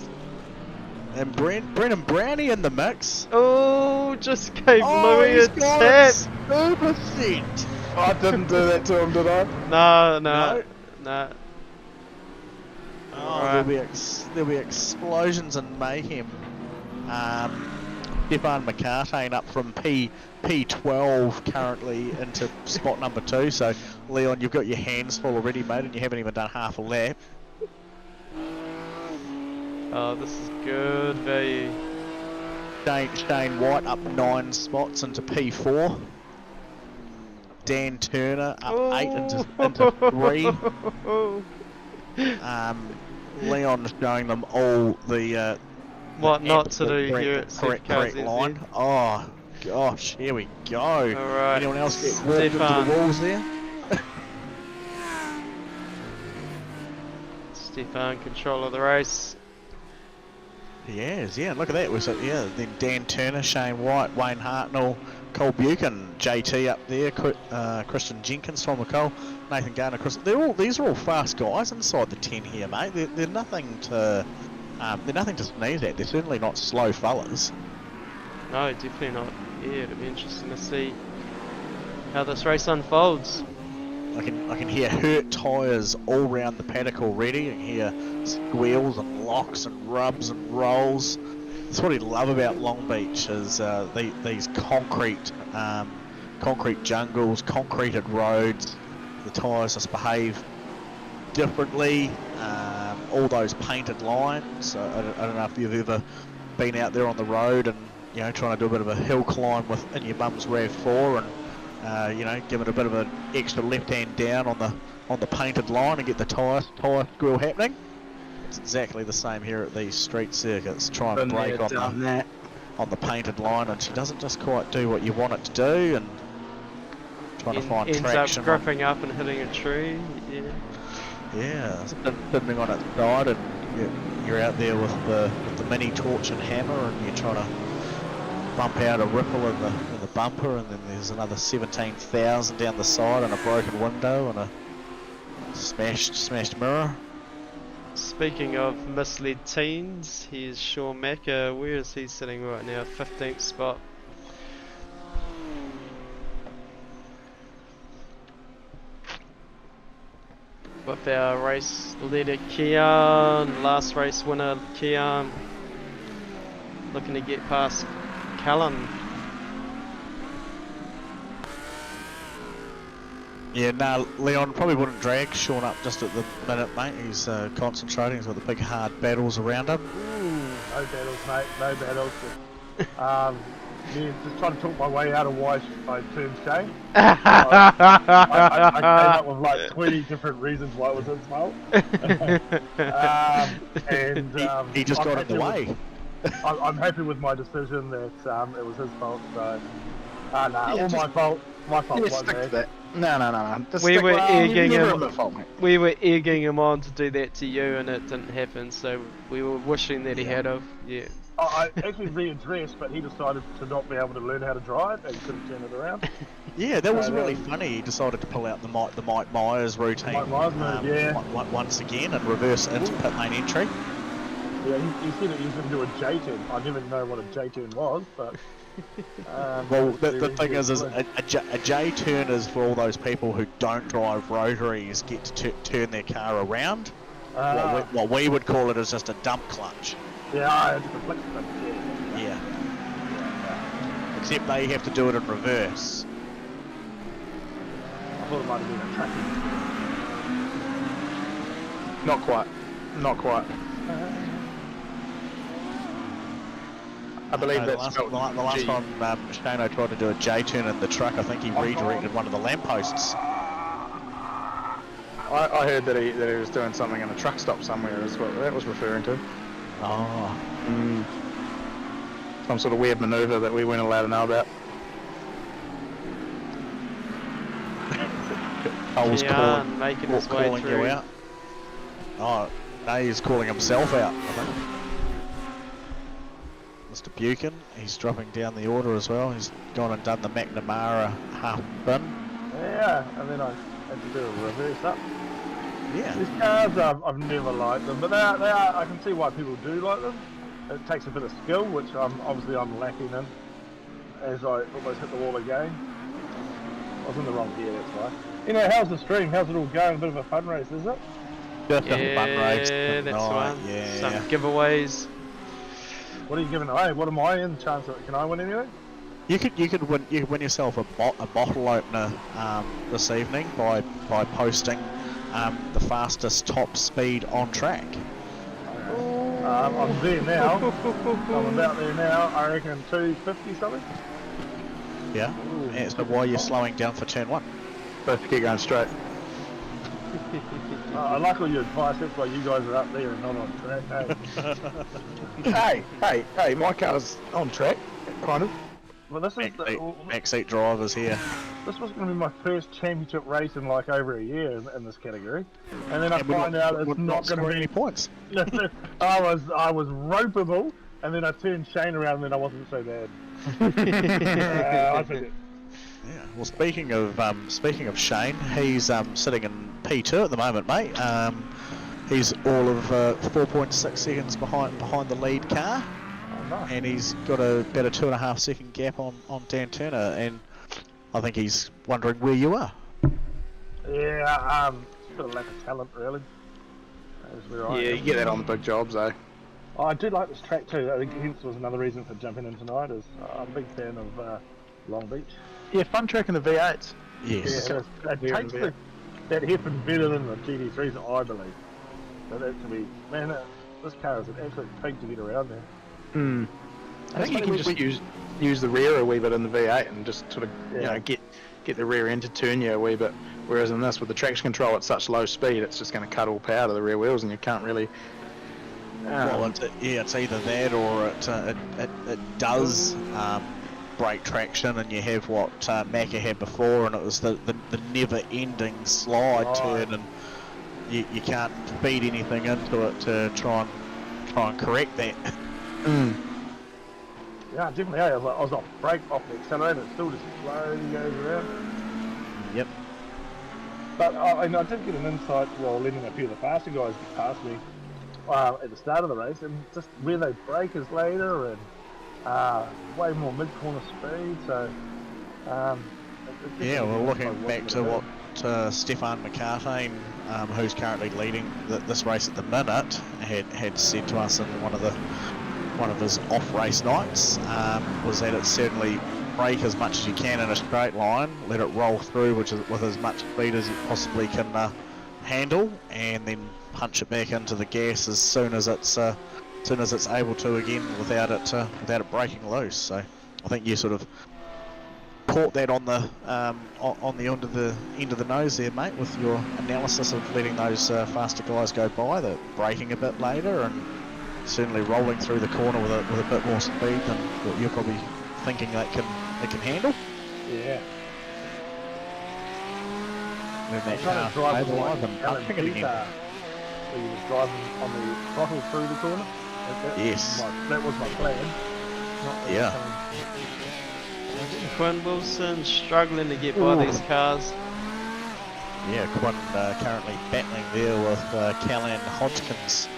And Brennan Brownie in the mix. Oh, just gave Oh, Louis a he's got tap. 2%. I didn't do that to him, did I? No. Oh, Alright. there'll be explosions and mayhem. Stefan McCartane up from P12 currently into spot number 2. So Leon, you've got your hands full already, mate, and you haven't even done half a lap. Oh, this is good value. Shane White up 9 spots into P4. Dan Turner up 8 into 3. Leon showing them all the What the not to do absolute here at correct SuperCars NZ. line. Oh gosh, here we go. Alright, Anyone else get walked into Stefan. the walls there? Stefan, control of the race. Yes, yeah, look at that. Then Dan Turner, Shane White, Wayne Hartnell, Cole Buchan, JT up there, Christian Jenkins, Tom McCall, Nathan Garner, these are all fast guys inside the 10 here, mate. They're nothing to sneeze at. They're certainly not slow fellas. No, definitely not. Yeah, it'll be interesting to see how this race unfolds. I can hear hurt tyres all round the paddock already. I can hear squeals and locks and rubs and rolls. that's what I love about Long Beach is these concrete jungles, concreted roads. The tyres just behave differently. All those painted lines. I don't know if you've ever been out there on the road and trying to do a bit of a hill climb in your mum's RAV4 and give it a bit of an extra left hand down on the painted line and get the tyre squirrel happening. It's exactly the same here at these street circuits. Try and brake on the painted line, and she doesn't just quite do what you want it to do, and trying to find ends traction. Up gripping up and hitting a tree. Yeah, spinning on its side, and you're out there with the mini torch and hammer, and you're trying to bump out a ripple in the bumper, and then there's another 17,000 down the side, and a broken window, and a smashed mirror. Speaking of misled teens, here's Sean Macker. Where is he sitting right now? 15th spot. With our race leader Kian, last race winner Kian, looking to get past Callum. Yeah, no, Leon probably wouldn't drag Sean up just at the minute, mate. He's concentrating. He's got the big hard battles around him. No battles, mate. No battles. Yeah, just trying to talk my way out of why I turned Shane. I came up with like 20 different reasons why it was his fault. He just got in the way. I'm happy with my decision that it was his fault. So, all my fault. My fault. Yeah, stick to that. No. We were egging him on to do that to you, and it didn't happen. So we were wishing that he had of. Yeah. I actually readdressed, but he decided to not be able to learn how to drive and couldn't turn it around. Yeah, that was really funny. He decided to pull out the Mike Myers routine once again and reverse into pit lane entry. Yeah, he said that he was going to do a J-turn. I never know what a J-turn was, but... well, the thing is a J-turn is for all those people who don't drive rotaries get to turn their car around. What we would call it is just a dump clutch. Yeah, it's a flick clutch, yeah. Except they have to do it in reverse. I thought it might have been a tracking. Not quite. I believe the that's last time Shano tried to do a J-turn in the truck, I think he redirected one of the lampposts. I heard that he was doing something in a truck stop somewhere, is what that was referring to. Oh. Some sort of weird manoeuvre that we weren't allowed to know about. I was making his way calling through. you out. Oh, no, he's calling himself out, I think. Mr. Buchan, he's dropping down the order as well. He's gone and done the McNamara half bin. Yeah, and then I had to do a reverse up. Yeah. These cars, I've never liked them, but they are. I can see why people do like them. It takes a bit of skill, which I'm lacking in. As I almost hit the wall again. I was in the wrong gear, that's why. How's the stream? How's it all going? A bit of a fun race, is it? Just a fun race. Yeah, that's one. Yeah. Some giveaways. What are you giving away? What am I in? Chance that, can I win anything? You could win yourself a bottle opener this evening by posting the fastest top speed on track. I'm there now. I'm about there now. I reckon 250 something. Yeah. Yeah, so why are you slowing down for turn 1? Both keep going straight. I like all your advice. That's why you guys are up there and not on track. Hey, my car's on track, kind of. Well, this is backseat drivers here. This was going to be my first championship race in like over a year in this category, and then I find out it's not going to be any points. I was ropeable, and then I turned Shane around, and then I wasn't so bad. I think Yeah. Well, speaking of Shane, he's sitting in P2 at the moment, mate. He's all of 4.6 seconds behind the lead car. Nice. And he's got about a 2.5 second gap on Dan Turner, and I think he's wondering where you are. Yeah, it's got a lack of talent, really. Yeah, you get that on the big jobs, eh? I do like this track too. I think hence was another reason for jumping in tonight. Is I'm a big fan of Long Beach. Yeah, fun track in the V8s. Yes. Yeah, it takes that hairpin better than the GT3s, I believe. So that to be, man, this car is an absolute pig to get around there. I think you can just use the rear a wee bit in the V8 and just sort of you know get the rear end to turn you a wee bit. Whereas in this, with the traction control at such low speed, it's just going to cut all power to the rear wheels, and you can't really. Well, it's either that or it does brake traction, and you have what Macca had before, and it was the never-ending slide turn, and you can't feed anything into it to try and correct that. Yeah, definitely. I was off brake, off the accelerator, it still just slowly goes around. Yep. But I did get an insight while letting a few of the faster guys get past me at the start of the race, and just where they brake is later and way more mid-corner speed. So yeah, well, looking back to what Stefan McCartane, who's currently leading this race at the minute, had said to us in one of his off-race nights, was that it's certainly brake as much as you can in a straight line, let it roll through with as much speed as you possibly can handle, and then punch it back into the gas as soon as it's able to again, without it breaking loose. So I think you sort of caught that on the end of the nose there, mate, with your analysis of letting those faster guys go by, the braking a bit later, and certainly rolling through the corner with a bit more speed than what you're probably thinking they can handle. Yeah. Then that trying car to drive stabilise and Alan punching it again. Peter, where you was driving on the throttle through the corner. Yes. That was my plan. Yeah. Quinn Wilson struggling to get by these cars. Yeah, Quinn currently battling there with Callan Hodgkins.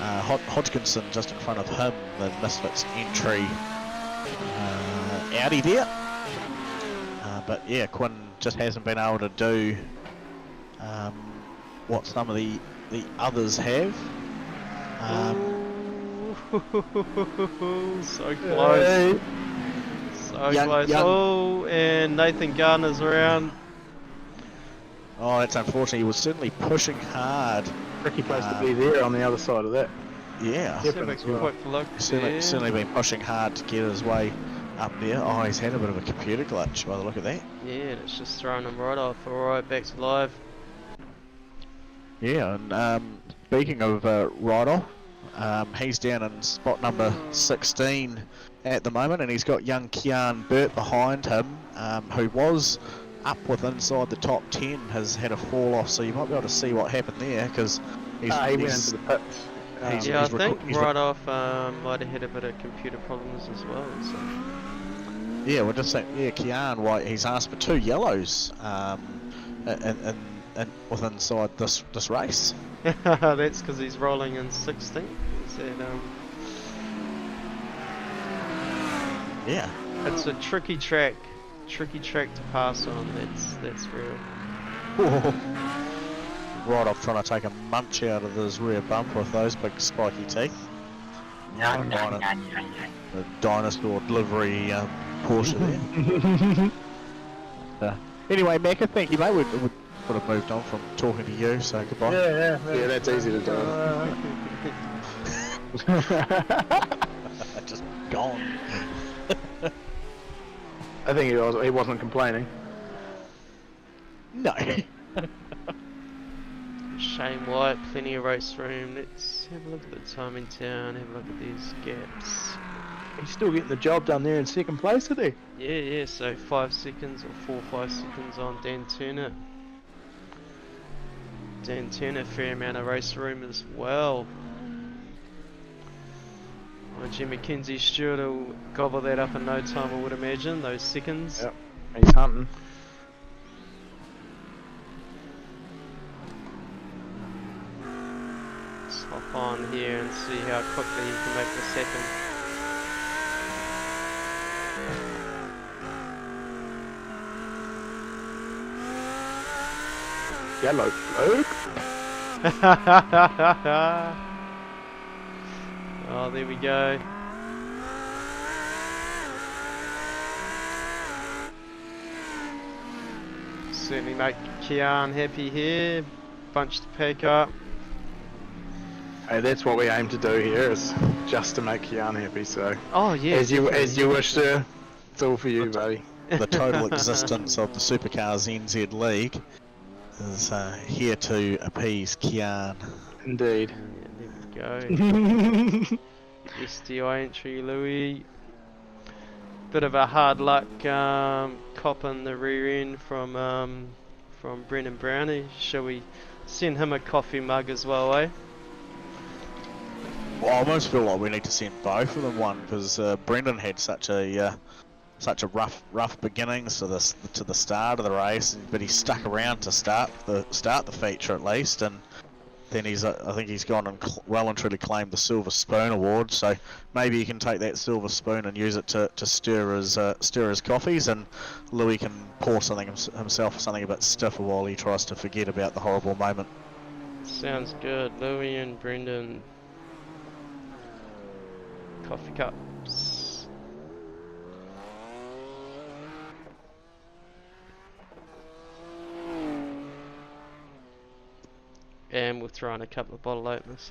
Hodgkinson just in front of him, the Misfits entry Audi there. But yeah, Quinn just hasn't been able to do what some of the others have. So close. So close. Oh, and Nathan Garner's around. Oh, that's unfortunate. He was certainly pushing hard. Tricky place to be there on the other side of that. Yeah. Let's have a quick look. Certainly been pushing hard to get his way up there. Oh, he's had a bit of a computer glitch by the look of that. Yeah, it's just thrown him right off. Alright, back to live. Yeah, and speaking of right off, he's down in spot number 16 at the moment, and he's got young Kian Burt behind him, who was up with inside the top 10, has had a fall off, so you might be able to see what happened there, because he went into the pits. Yeah, I think right off might have had a bit of computer problems as well. So. Yeah, we'll just say, yeah, Kian White, he's asked for 2 yellows and with inside this race. That's because he's rolling in 16th. Is that, yeah. It's a tricky track to pass on. That's real. Whoa. Right off trying to take a munch out of his rear bump with those big spiky teeth. The dinosaur delivery Porsche there. Anyway, Macca, thank you, mate. We would have moved on from talking to you, so goodbye. Yeah, that's easy to do. Just gone. I think he wasn't complaining. No. Shane White, plenty of race room. Let's have a look at the time in town, have a look at these gaps. He's still getting the job done there in second place, isn't he? Yeah, so 5 seconds or 4-5 seconds on Dan Turner. Dan Turner, fair amount of race room as well. Jim McKenzie Stewart will gobble that up in no time, I would imagine, those seconds. Yep, he's hunting. Let's hop on here and see how quickly he can make this happen. Yellow fluke. Oh, there we go. Certainly make Kian happy here. Bunch to pick up. Hey, that's what we aim to do here, is just to make Kian happy. So Oh yeah. as you definitely. wish, sir. It's all for you, buddy. The total existence of the SuperCars NZ League is here to appease Kian. Indeed. Yeah, there we go. SDI entry, Louis. Bit of a hard luck copping the rear end from Brendan Brownie. Shall we send him a coffee mug as well, eh? Well, I almost feel like we need to send both of them one, because Brendan had such a rough beginnings to the start of the race, but he stuck around to start the feature at least, and then I think he's gone and well and truly claimed the Silver Spoon award. So maybe he can take that silver spoon and use it to stir his coffees, and Louis can pour something himself, something a bit stiffer, while he tries to forget about the horrible moment. Sounds good. Louis and Brendan. Coffee cups. And we'll throw in a couple of bottle openers.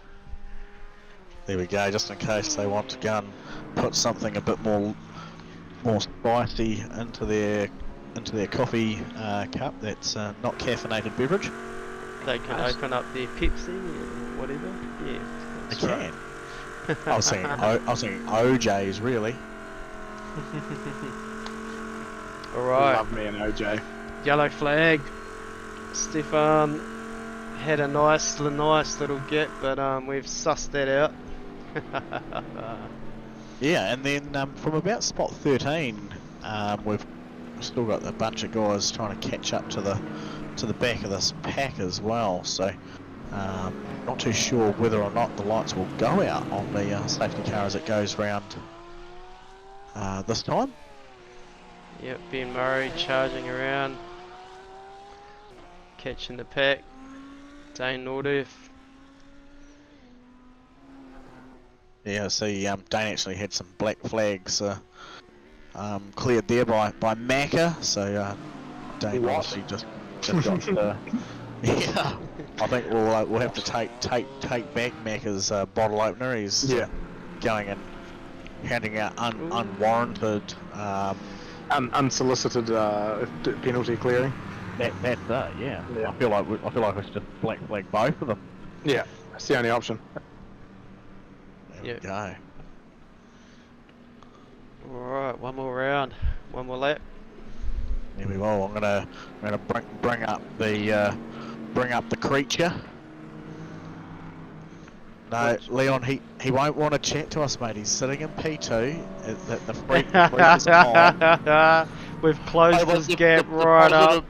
There we go, just in case they want to go and put something a bit more spicy into their coffee cup that's not caffeinated beverage. They can open up their Pepsi or whatever. Yeah, They that's right. can. I was thinking OJ's really. Alright, Love me an OJ. yellow flag. Stefan had a nice little gap, but we've sussed that out. Yeah, and then from about spot 13, we've still got a bunch of guys trying to catch up to the back of this pack as well. So not too sure whether or not the lights will go out on the safety car as it goes round this time. Yep, Ben Murray charging around, catching the pack. Dane Nordiff. Yeah, see, Dane actually had some black flags cleared there by Macca, so Dane obviously just got yeah. I think we'll have to take back Macca's bottle opener. He's going and handing out unwarranted, Unsolicited penalty clearing. That's that. Yeah. I feel like we should just black flag both of them. Yeah, that's the only option. There we go. Alright, one more round, one more lap. There we go. I'm gonna bring up the creature. No, Leon, he won't want to chat to us, mate. He's sitting in P2. The freak is on. We've closed this gap right up.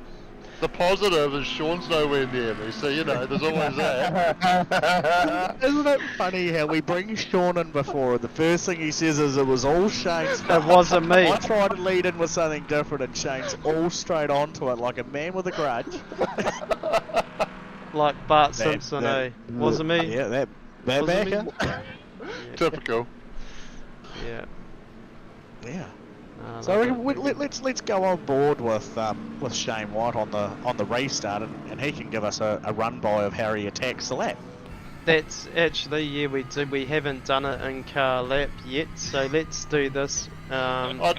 The positive is Sean's nowhere near me, so you know, there's always that. Isn't it funny how we bring Sean in before, and the first thing he says is it was all Shane's fault. It wasn't me. I tried to lead in with something different, and Shane's all straight onto it like a man with a grudge. Like Bart Simpson, eh? Wasn't me. Yeah, that Wasn't me. backer. Yeah. Typical. Yeah. Yeah. So Let's go on board with Shane White on the restart, and he can give us a run by of how he attacks the lap. that's actually, yeah, we do. We haven't done it in car lap yet, so let's do this. I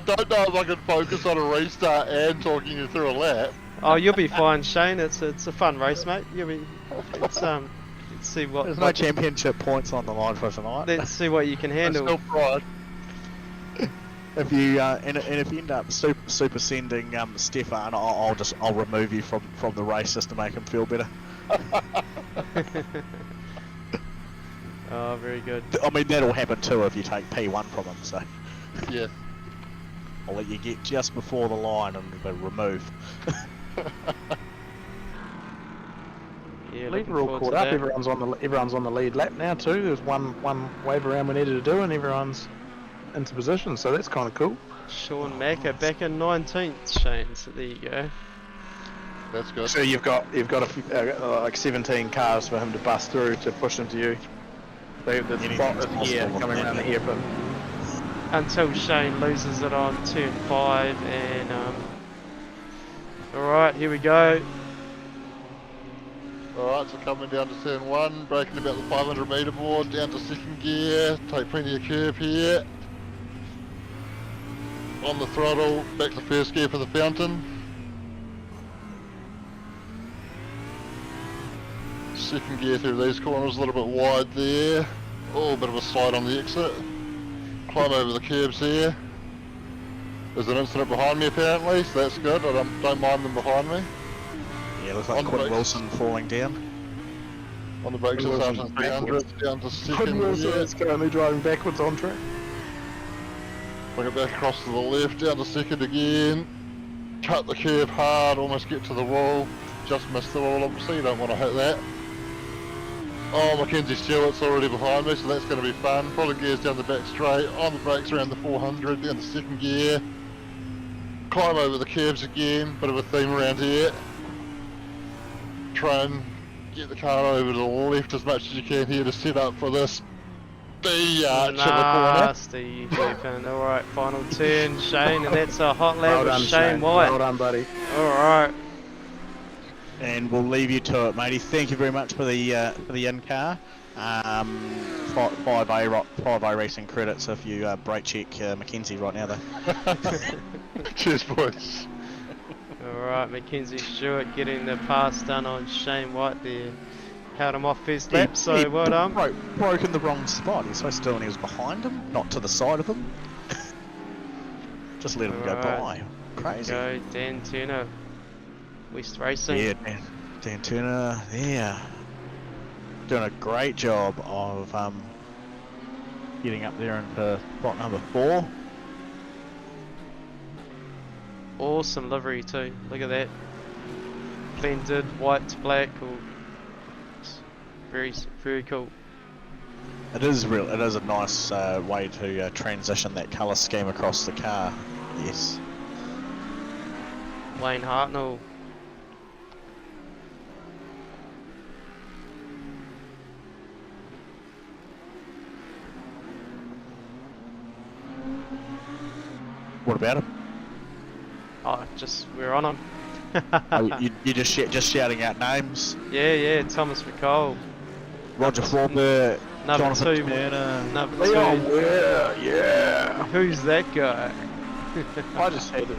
don't know if I can focus on a restart and talking you through a lap. Oh, you'll be fine, Shane. It's a fun race, mate. You'll be. Let's see what. There's no championship points on the line for tonight. Let's see what you can handle. Still pride. If you and if you end up super sending Stefan, I'll remove you from the race just to make him feel better. Oh, very good. I mean, that'll happen too if you take P1 from him. So Yeah. I'll let you get just before the line and remove. Yeah, Lead looking are all forward caught to up. that. Everyone's on the lead lap now too. There's one wave around we needed to do, and everyone's into position. So that's kind of cool. Sean Macca back in 19th, Shane. So there you go. That's good. So you've got a few, like 17 cars for him to bust through to push him to you. The Anything's spot is possible here, with coming that, around the yeah. hairpin. Until Shane loses it on turn 5 and alright, here we go. Alright, so coming down to turn 1, braking about the 500 metre board, down to second gear, take plenty of curve here. On the throttle, back to first gear for the fountain. Second gear through these corners, a little bit wide there. Oh, a bit of a slide on the exit. Climb over the curbs here. There's an incident behind me apparently, so that's good. I don't mind them behind me. Yeah, looks like On the Quinn brakes. Wilson falling down. On the brakes, Quinn it's Wilson's after 300, down to second Quinn Wilson gear. is currently driving backwards on track. Bring it back across to the left, down to second again. Cut the curve hard, almost get to the wall. Just missed the wall, obviously, you don't want to hit that. Oh, Mackenzie Stewart's already behind me, so that's going to be fun. Pulling gears down the back straight, on the brakes around the 400, down to second gear. Climb over the curves again, bit of a theme around here. Try and get the car over to the left as much as you can here to set up for this B arch in the corner. Nasty hairpin. Alright, final turn, Shane, and that's a hot lap Well with done, Shane White. Well done, buddy. Alright. And we'll leave you to it, matey. Thank you very much for the in-car. 5 racing credits if you brake check Mackenzie right now, though. Cheers, boys. Alright, Mackenzie Stewart getting the pass done on Shane White there. Held him off first lap, so well done. Broke in the wrong spot. He's supposed to do when he was behind him, not to the side of him. Just let him go by. Alright. Crazy. Go Dan Turner, West Racing. Yeah, Dan Turner, yeah. Doing a great job of getting up there into spot number 4. Awesome livery too. Look at that. Blended white to black. Or very cool. It is real. It is a nice way to transition that colour scheme across the car. Yes. Wayne Hartnell. What about him? Oh, just we're on him. Oh, you just shouting out names. Yeah, Thomas McCall. Roger Forbert, Number Jonathan 2. Turner. Number Leon 2. Ware, yeah. Who's that guy? I just had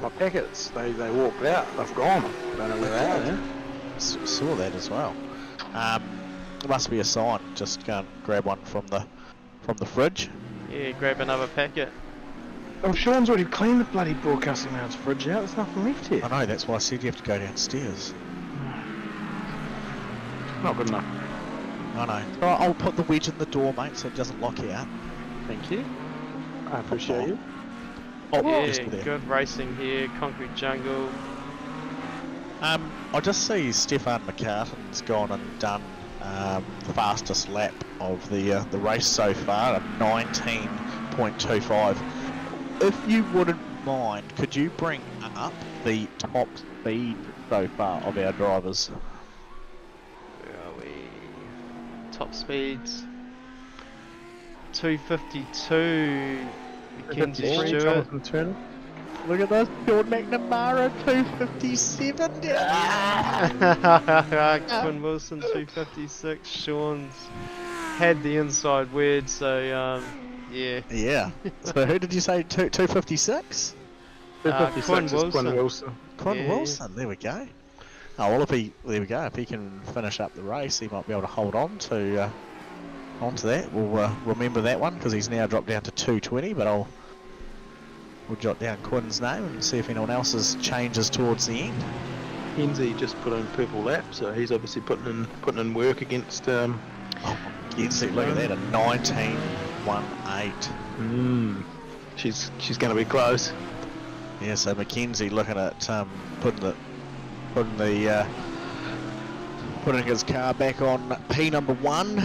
my packets. They walked out. They've gone. Don't know where they are. Yeah. Saw that as well. It must be a sign. Just go and grab one from the fridge. Yeah, grab another packet. Oh, Sean's already cleaned the bloody broadcasting lounge fridge out. There's nothing left here. I know. That's why I said you have to go downstairs. Not good enough. I know. Alright, I'll put the wedge in the door, mate, so it doesn't lock you out. Thank you. I appreciate you. Oh, Yeah, just there. good racing here. Concrete Jungle. I just see Stefan McCartan's gone and done the fastest lap of the race so far at 19.25. If you wouldn't mind, could you bring up the top speed so far of our drivers? Where are we? Top speeds. 252. Mackenzie Stewart. Jonathan Turner. Look at this, Sean McNamara, 257. Quinn Wilson 256. Sean's had the inside word, so yeah. Yeah. So who did you say? 256? 256 Quinn is Wilson. Quinn Wilson. Quinn Yeah. Wilson. There we go. Oh well, there we go. If he can finish up the race, he might be able to hold on to onto that. We'll remember that one because he's now dropped down to 220. But we'll jot down Quinn's name and see if anyone else's changes towards the end. Kenzie just put in purple lap, so he's obviously putting in work against. Oh, you see, look at that, a 19.18. She's going to be close. Yeah, so Mackenzie looking at putting his car back on P number 1,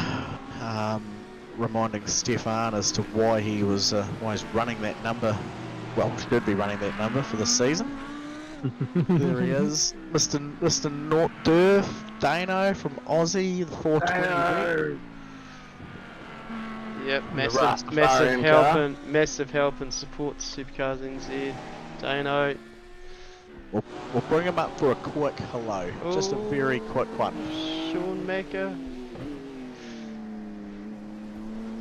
reminding Stefan as to why he's running that number. Well, should be running that number for the season. There he is, Mr. Nort Durf Dano from Aussie, the 420. Yep, The massive Rastafarian help and support to SuperCars NZ. Dano. We'll bring him up for a quick hello. Just a very quick one. Sean Macker.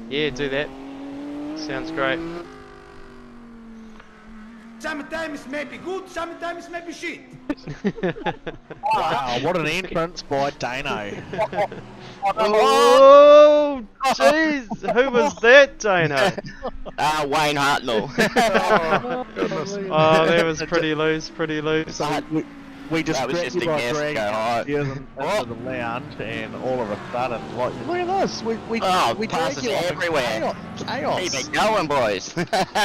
Yeah, do that. Sounds great. Sometimes may be good, sometimes may be shit. Wow, what an entrance by Dano. Oh, jeez. Who was that, Dano? Wayne Hartnell. Oh, goodness. Oh, that was pretty loose, So we just That was grabbed just you a by guess, dragging go on. upstairs into the lounge, and all of a sudden, like, look at this, we Oh, dragged passes you off in everywhere. chaos. Keep it going, boys.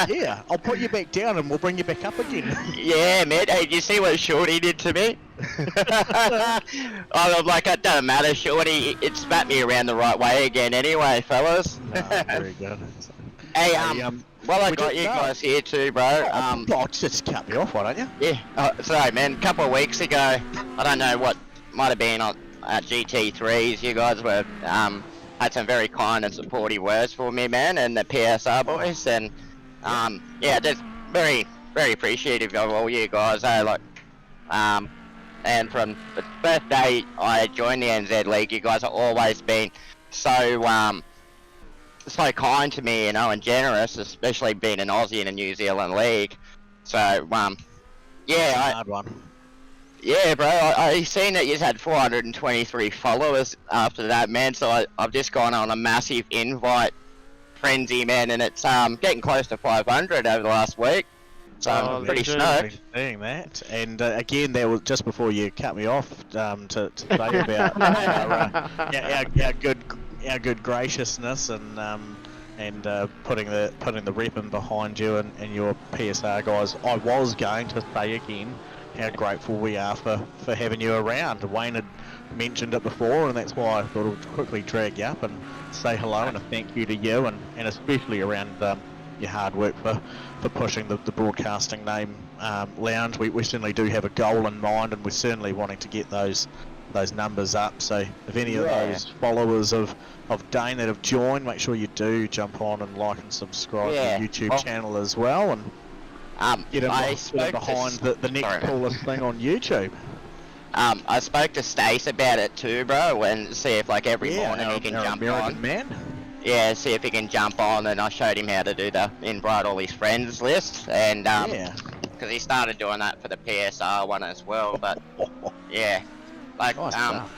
Yeah, I'll put you back down and we'll bring you back up again. Yeah, man. Hey, did you see what Shorty did to me? I'm like, it doesn't matter, Shorty. It spat me around the right way again anyway, fellas. Very good. Hey, well, I we got did you know. guys here too, bro. Oh, just cut me off, why don't you? Yeah, sorry, man. A couple of weeks ago, I don't know what might have been on GT3s. You guys were had some very kind and supportive words for me, man, and the PSR boys, and yeah, just very, very appreciative of all you guys. And from the first day I joined the NZ League, you guys have always been so so kind to me, you know, and generous, especially being an Aussie in a New Zealand league. So, yeah, Hard one. yeah, bro, I seen that you had 423 followers after that, man. So I've just gone on a massive invite frenzy, man, and it's getting close to 500 over the last week. So I'm pretty legend. stoked. Seeing that, and again, that was just before you cut me off to say about our good graciousness and putting the rep in behind you and your PSR guys. I was going to say again how grateful we are for having you around. Wayne had mentioned it before, and that's why I thought I'd quickly drag you up and say hello and a thank you to you, and especially around your hard work for pushing the broadcasting name lounge. We certainly do have a goal in mind, and we're certainly wanting to get those numbers up. So if any of those followers of Dane that have joined, make sure you do jump on and like and subscribe to the YouTube channel as well, and get him behind the next coolest thing on YouTube. I spoke to Stace about it too, bro, and see if like every morning he can jump American on. man. Yeah, see if he can jump on, and I showed him how to do the invite all his friends list, and because he started doing that for the PSR one as well. But yeah, like Nice stuff.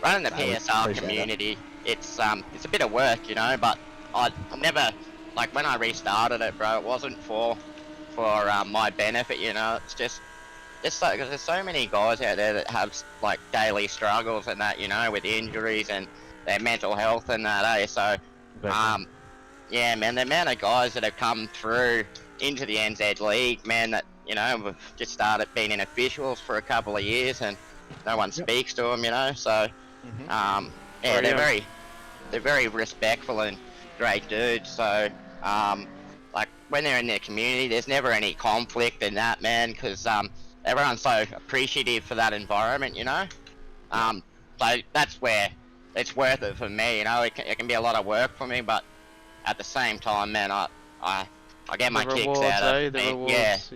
running the No, we PSR appreciate community, it's a bit of work, you know. But I never, like when I restarted it, bro, it wasn't for my benefit, you know. It's just like, because there's so many guys out there that have like daily struggles and that, you know, with injuries and their mental health and that, eh? So yeah, man, the amount of guys that have come through into the NZ League, man, that, you know, we've just started being in officials for a couple of years and no one speaks to them, you know. So yeah, they're very respectful and great dudes. So like when they're in their community, there's never any conflict in that, man, because everyone's so appreciative for that environment, you know. So that's where it's worth it for me, you know. It can be a lot of work for me, but at the same time, man, I get my kicks out of it.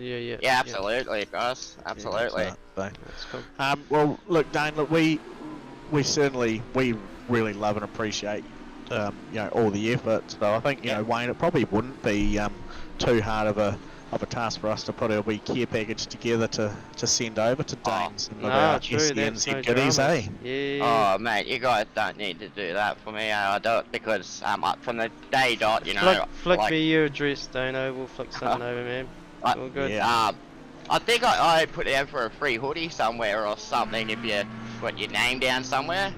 Yeah, absolutely, guys, absolutely. That's cool. Well, look, Dane, look, we really love and appreciate you know, all the effort. So I think, you know, Wayne, it probably wouldn't be too hard of a task for us to put a wee care package together to send over to Dane's and SNZ goodies, eh? Yeah. Oh, mate, you guys don't need to do that for me. I do it because from the day dot, you know. Flick like, me your address, Dano. We'll flick something over, man. All good. Yeah. I think I put out for a free hoodie somewhere or something if you put your name down somewhere.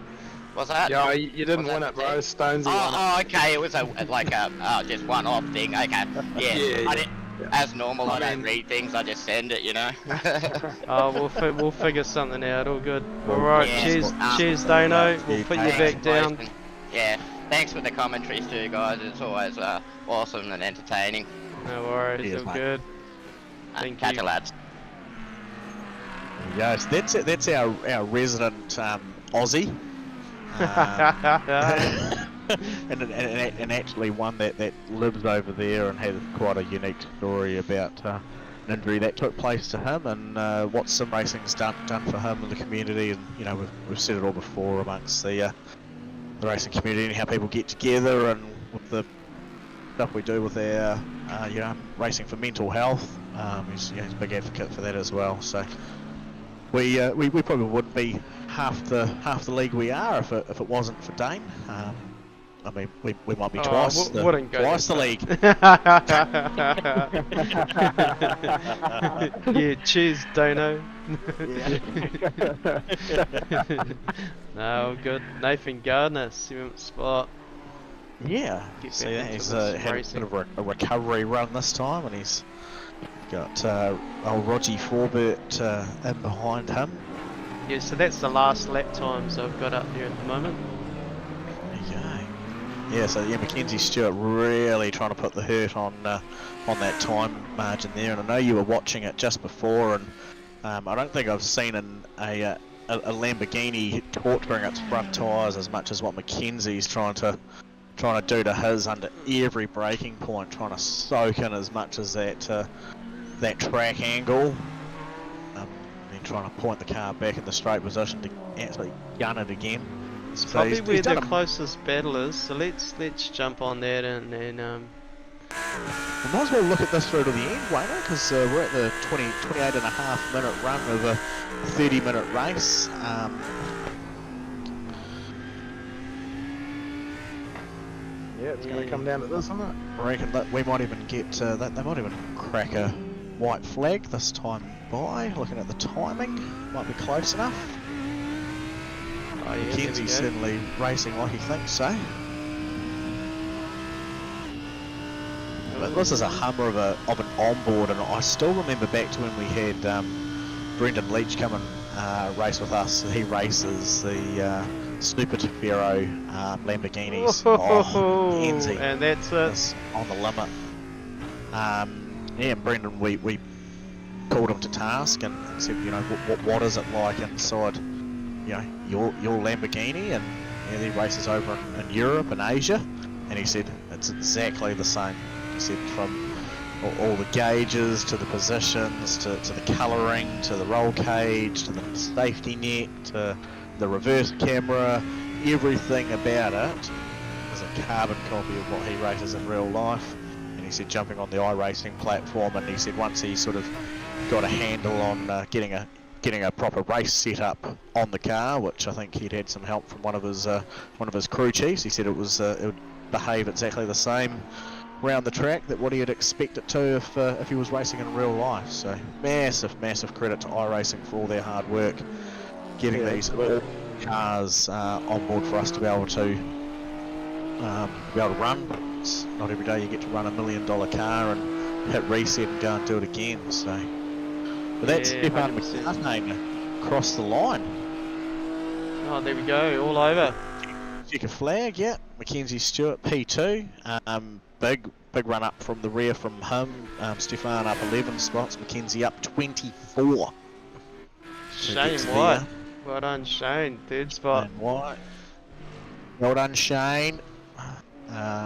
Was that? Yeah, you didn't win it, bro. Stonesy won it. Oh, okay. It was like a just one-off thing. Okay. Yeah. As normal, I don't read things. I just send it, you know. Oh, we'll figure something out. All good. All right. Yeah, cheers, Dano. We'll put you back down. Yeah. Thanks for the commentaries too, guys. It's always awesome and entertaining. No worries. Cheers, all mate. good. Thank Catch you. you, lads. Yes, that's our resident Aussie. and actually one that lives over there and has quite a unique story about an injury that took place to him, and what sim racing's done for him in the community. And you know, we've said it all before amongst the racing community and how people get together, and with the stuff we do with our you know, racing for mental health. He's a big advocate for that as well. So we probably wouldn't be half the league we are if it wasn't for Dane. I mean, we might be twice the league. Yeah, cheers, Dano. No, good. Nathan Gardner, 7th spot. Yeah, Get so back yeah, into he's this had racing. a bit of a recovery run this time, and he's got old Rogie Forbert in behind him. Yeah, so that's the last lap times I've got up there at the moment. There you go. Yeah, so yeah, Mackenzie Stewart really trying to put the hurt on that time margin there, and I know you were watching it just before, and I don't think I've seen a Lamborghini torturing its front tyres as much as what Mackenzie's trying to do to his under every braking point, trying to soak in as much as that track angle, and then trying to point the car back in the straight position to actually gun it again. It's So probably he's where done the closest battle is, so let's jump on that and we might as well look at this through to the end, Wayner, because we're at the 28.5 minute run of a 30-minute race. Yeah, it's going to come down to this, isn't it? I reckon that we might even get they might even crack a white flag this time by. Looking at the timing, might be close enough. oh yeah, Mackenzie's certainly racing like he thinks so. But this is a hummer of an onboard, and I still remember back to when we had Brendan Leach come and race with us. He races the Super Tafero Lamborghinis. Enzy. And that's It's on the limit. Yeah, and Brendan, we called him to task and said, you know, what is it like inside, you know, your Lamborghini? And yeah, he races over in Europe and Asia, and he said it's exactly the same. He said from all the gauges to the positions to the colouring to the roll cage to the safety net to the reverse camera, everything about it is a carbon copy of what he races in real life. And he said jumping on the iRacing platform, and he said once he sort of got a handle on getting a proper race set up on the car, which I think he'd had some help from one of his crew chiefs. He said it would behave exactly the same round the track that what he'd expect it to if he was racing in real life. So massive credit to iRacing for all their hard work getting these cars on board for us to be able to run. It's not every day you get to run $1 million car and hit reset and go and do it again. So, but that's Stefan McCartney across the line. oh, there we go, all over. Checker flag, yeah. Mackenzie Stewart P2. Big run up from the rear from him. Stefan up 11 spots. Mackenzie up 24. Shane White. Well done, Shane. 3rd spot. And White. Well done, Shane.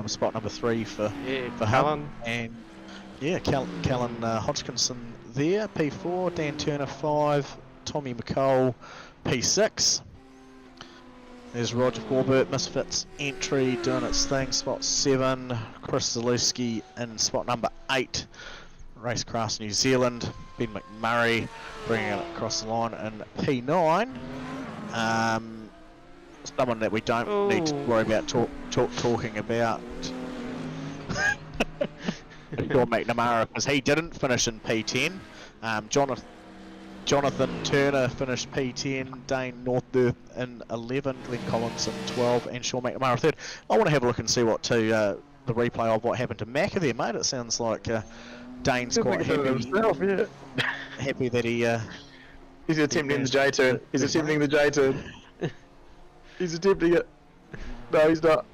Spot number 3 for Callan. him. And yeah, Callan Hodgkinson there. P4. Dan Turner 5. Tommy McCall P6. There's Roger Forbert, Misfits entry, doing its thing, spot 7. Chris Zalewski in spot number 8. Racecraft New Zealand, Ben McMurray bringing it across the line in P9. Someone that we don't need to worry about talking about. John McNamara, because he didn't finish in P10. Jonathan Turner finished P10, Dane Northworth in 11, Glenn Collins in 12, and Sean McNamara 3rd. I want to have a look and see the replay of what happened to Macca there, mate. It sounds like Dane's quite happy. Himself, yeah. Happy that he's attempting the J turn. He's attempting the J turn. He's attempting it. No, he's not.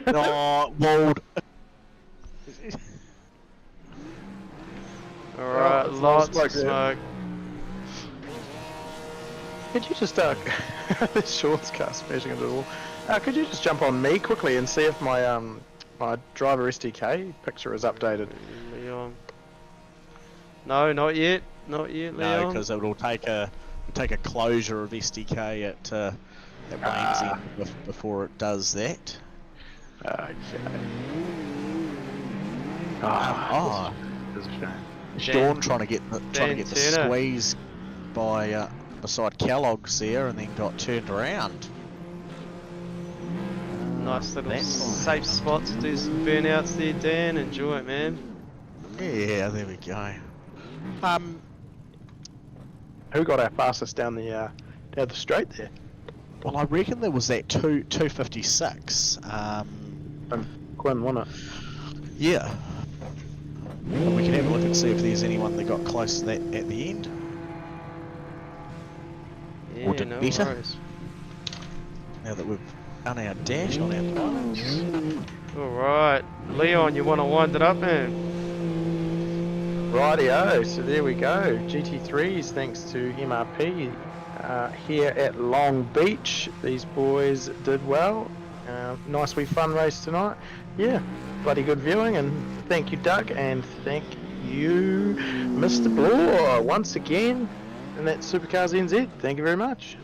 No, Wald. Alright, lots of smoke. Could you just this shorts car smashing into the wall? Could you just jump on me quickly and see if my my driver SDK picture is updated? Leon. No, not yet. Not yet, Leon. No, because it'll take a closure of SDK at Wayne's end before it does that. Okay. Is Dan- Dawn trying to get the Turner. squeeze by beside Kellogg's there, and then got turned around. Nice little That's safe spot to do some burnouts there, Dan. Enjoy it, man. Yeah, there we go. Who got our fastest down the straight there? Well, I reckon there was that 256. Quinn, wasn't it? Yeah. But we can have a look and see if there's anyone that got close to that at the end. Yeah, did no better. worries. Now that we've done our dash on our pilots. Alright, Leon, you want to wind it up, man? Rightio, so there we go. GT3s, thanks to MRP here at Long Beach. These boys did well. Nice wee fun race tonight. Yeah, bloody good viewing, and thank you, Doug, and thank you, Mr. Bloor, once again, and that's SuperCars NZ. Thank you very much.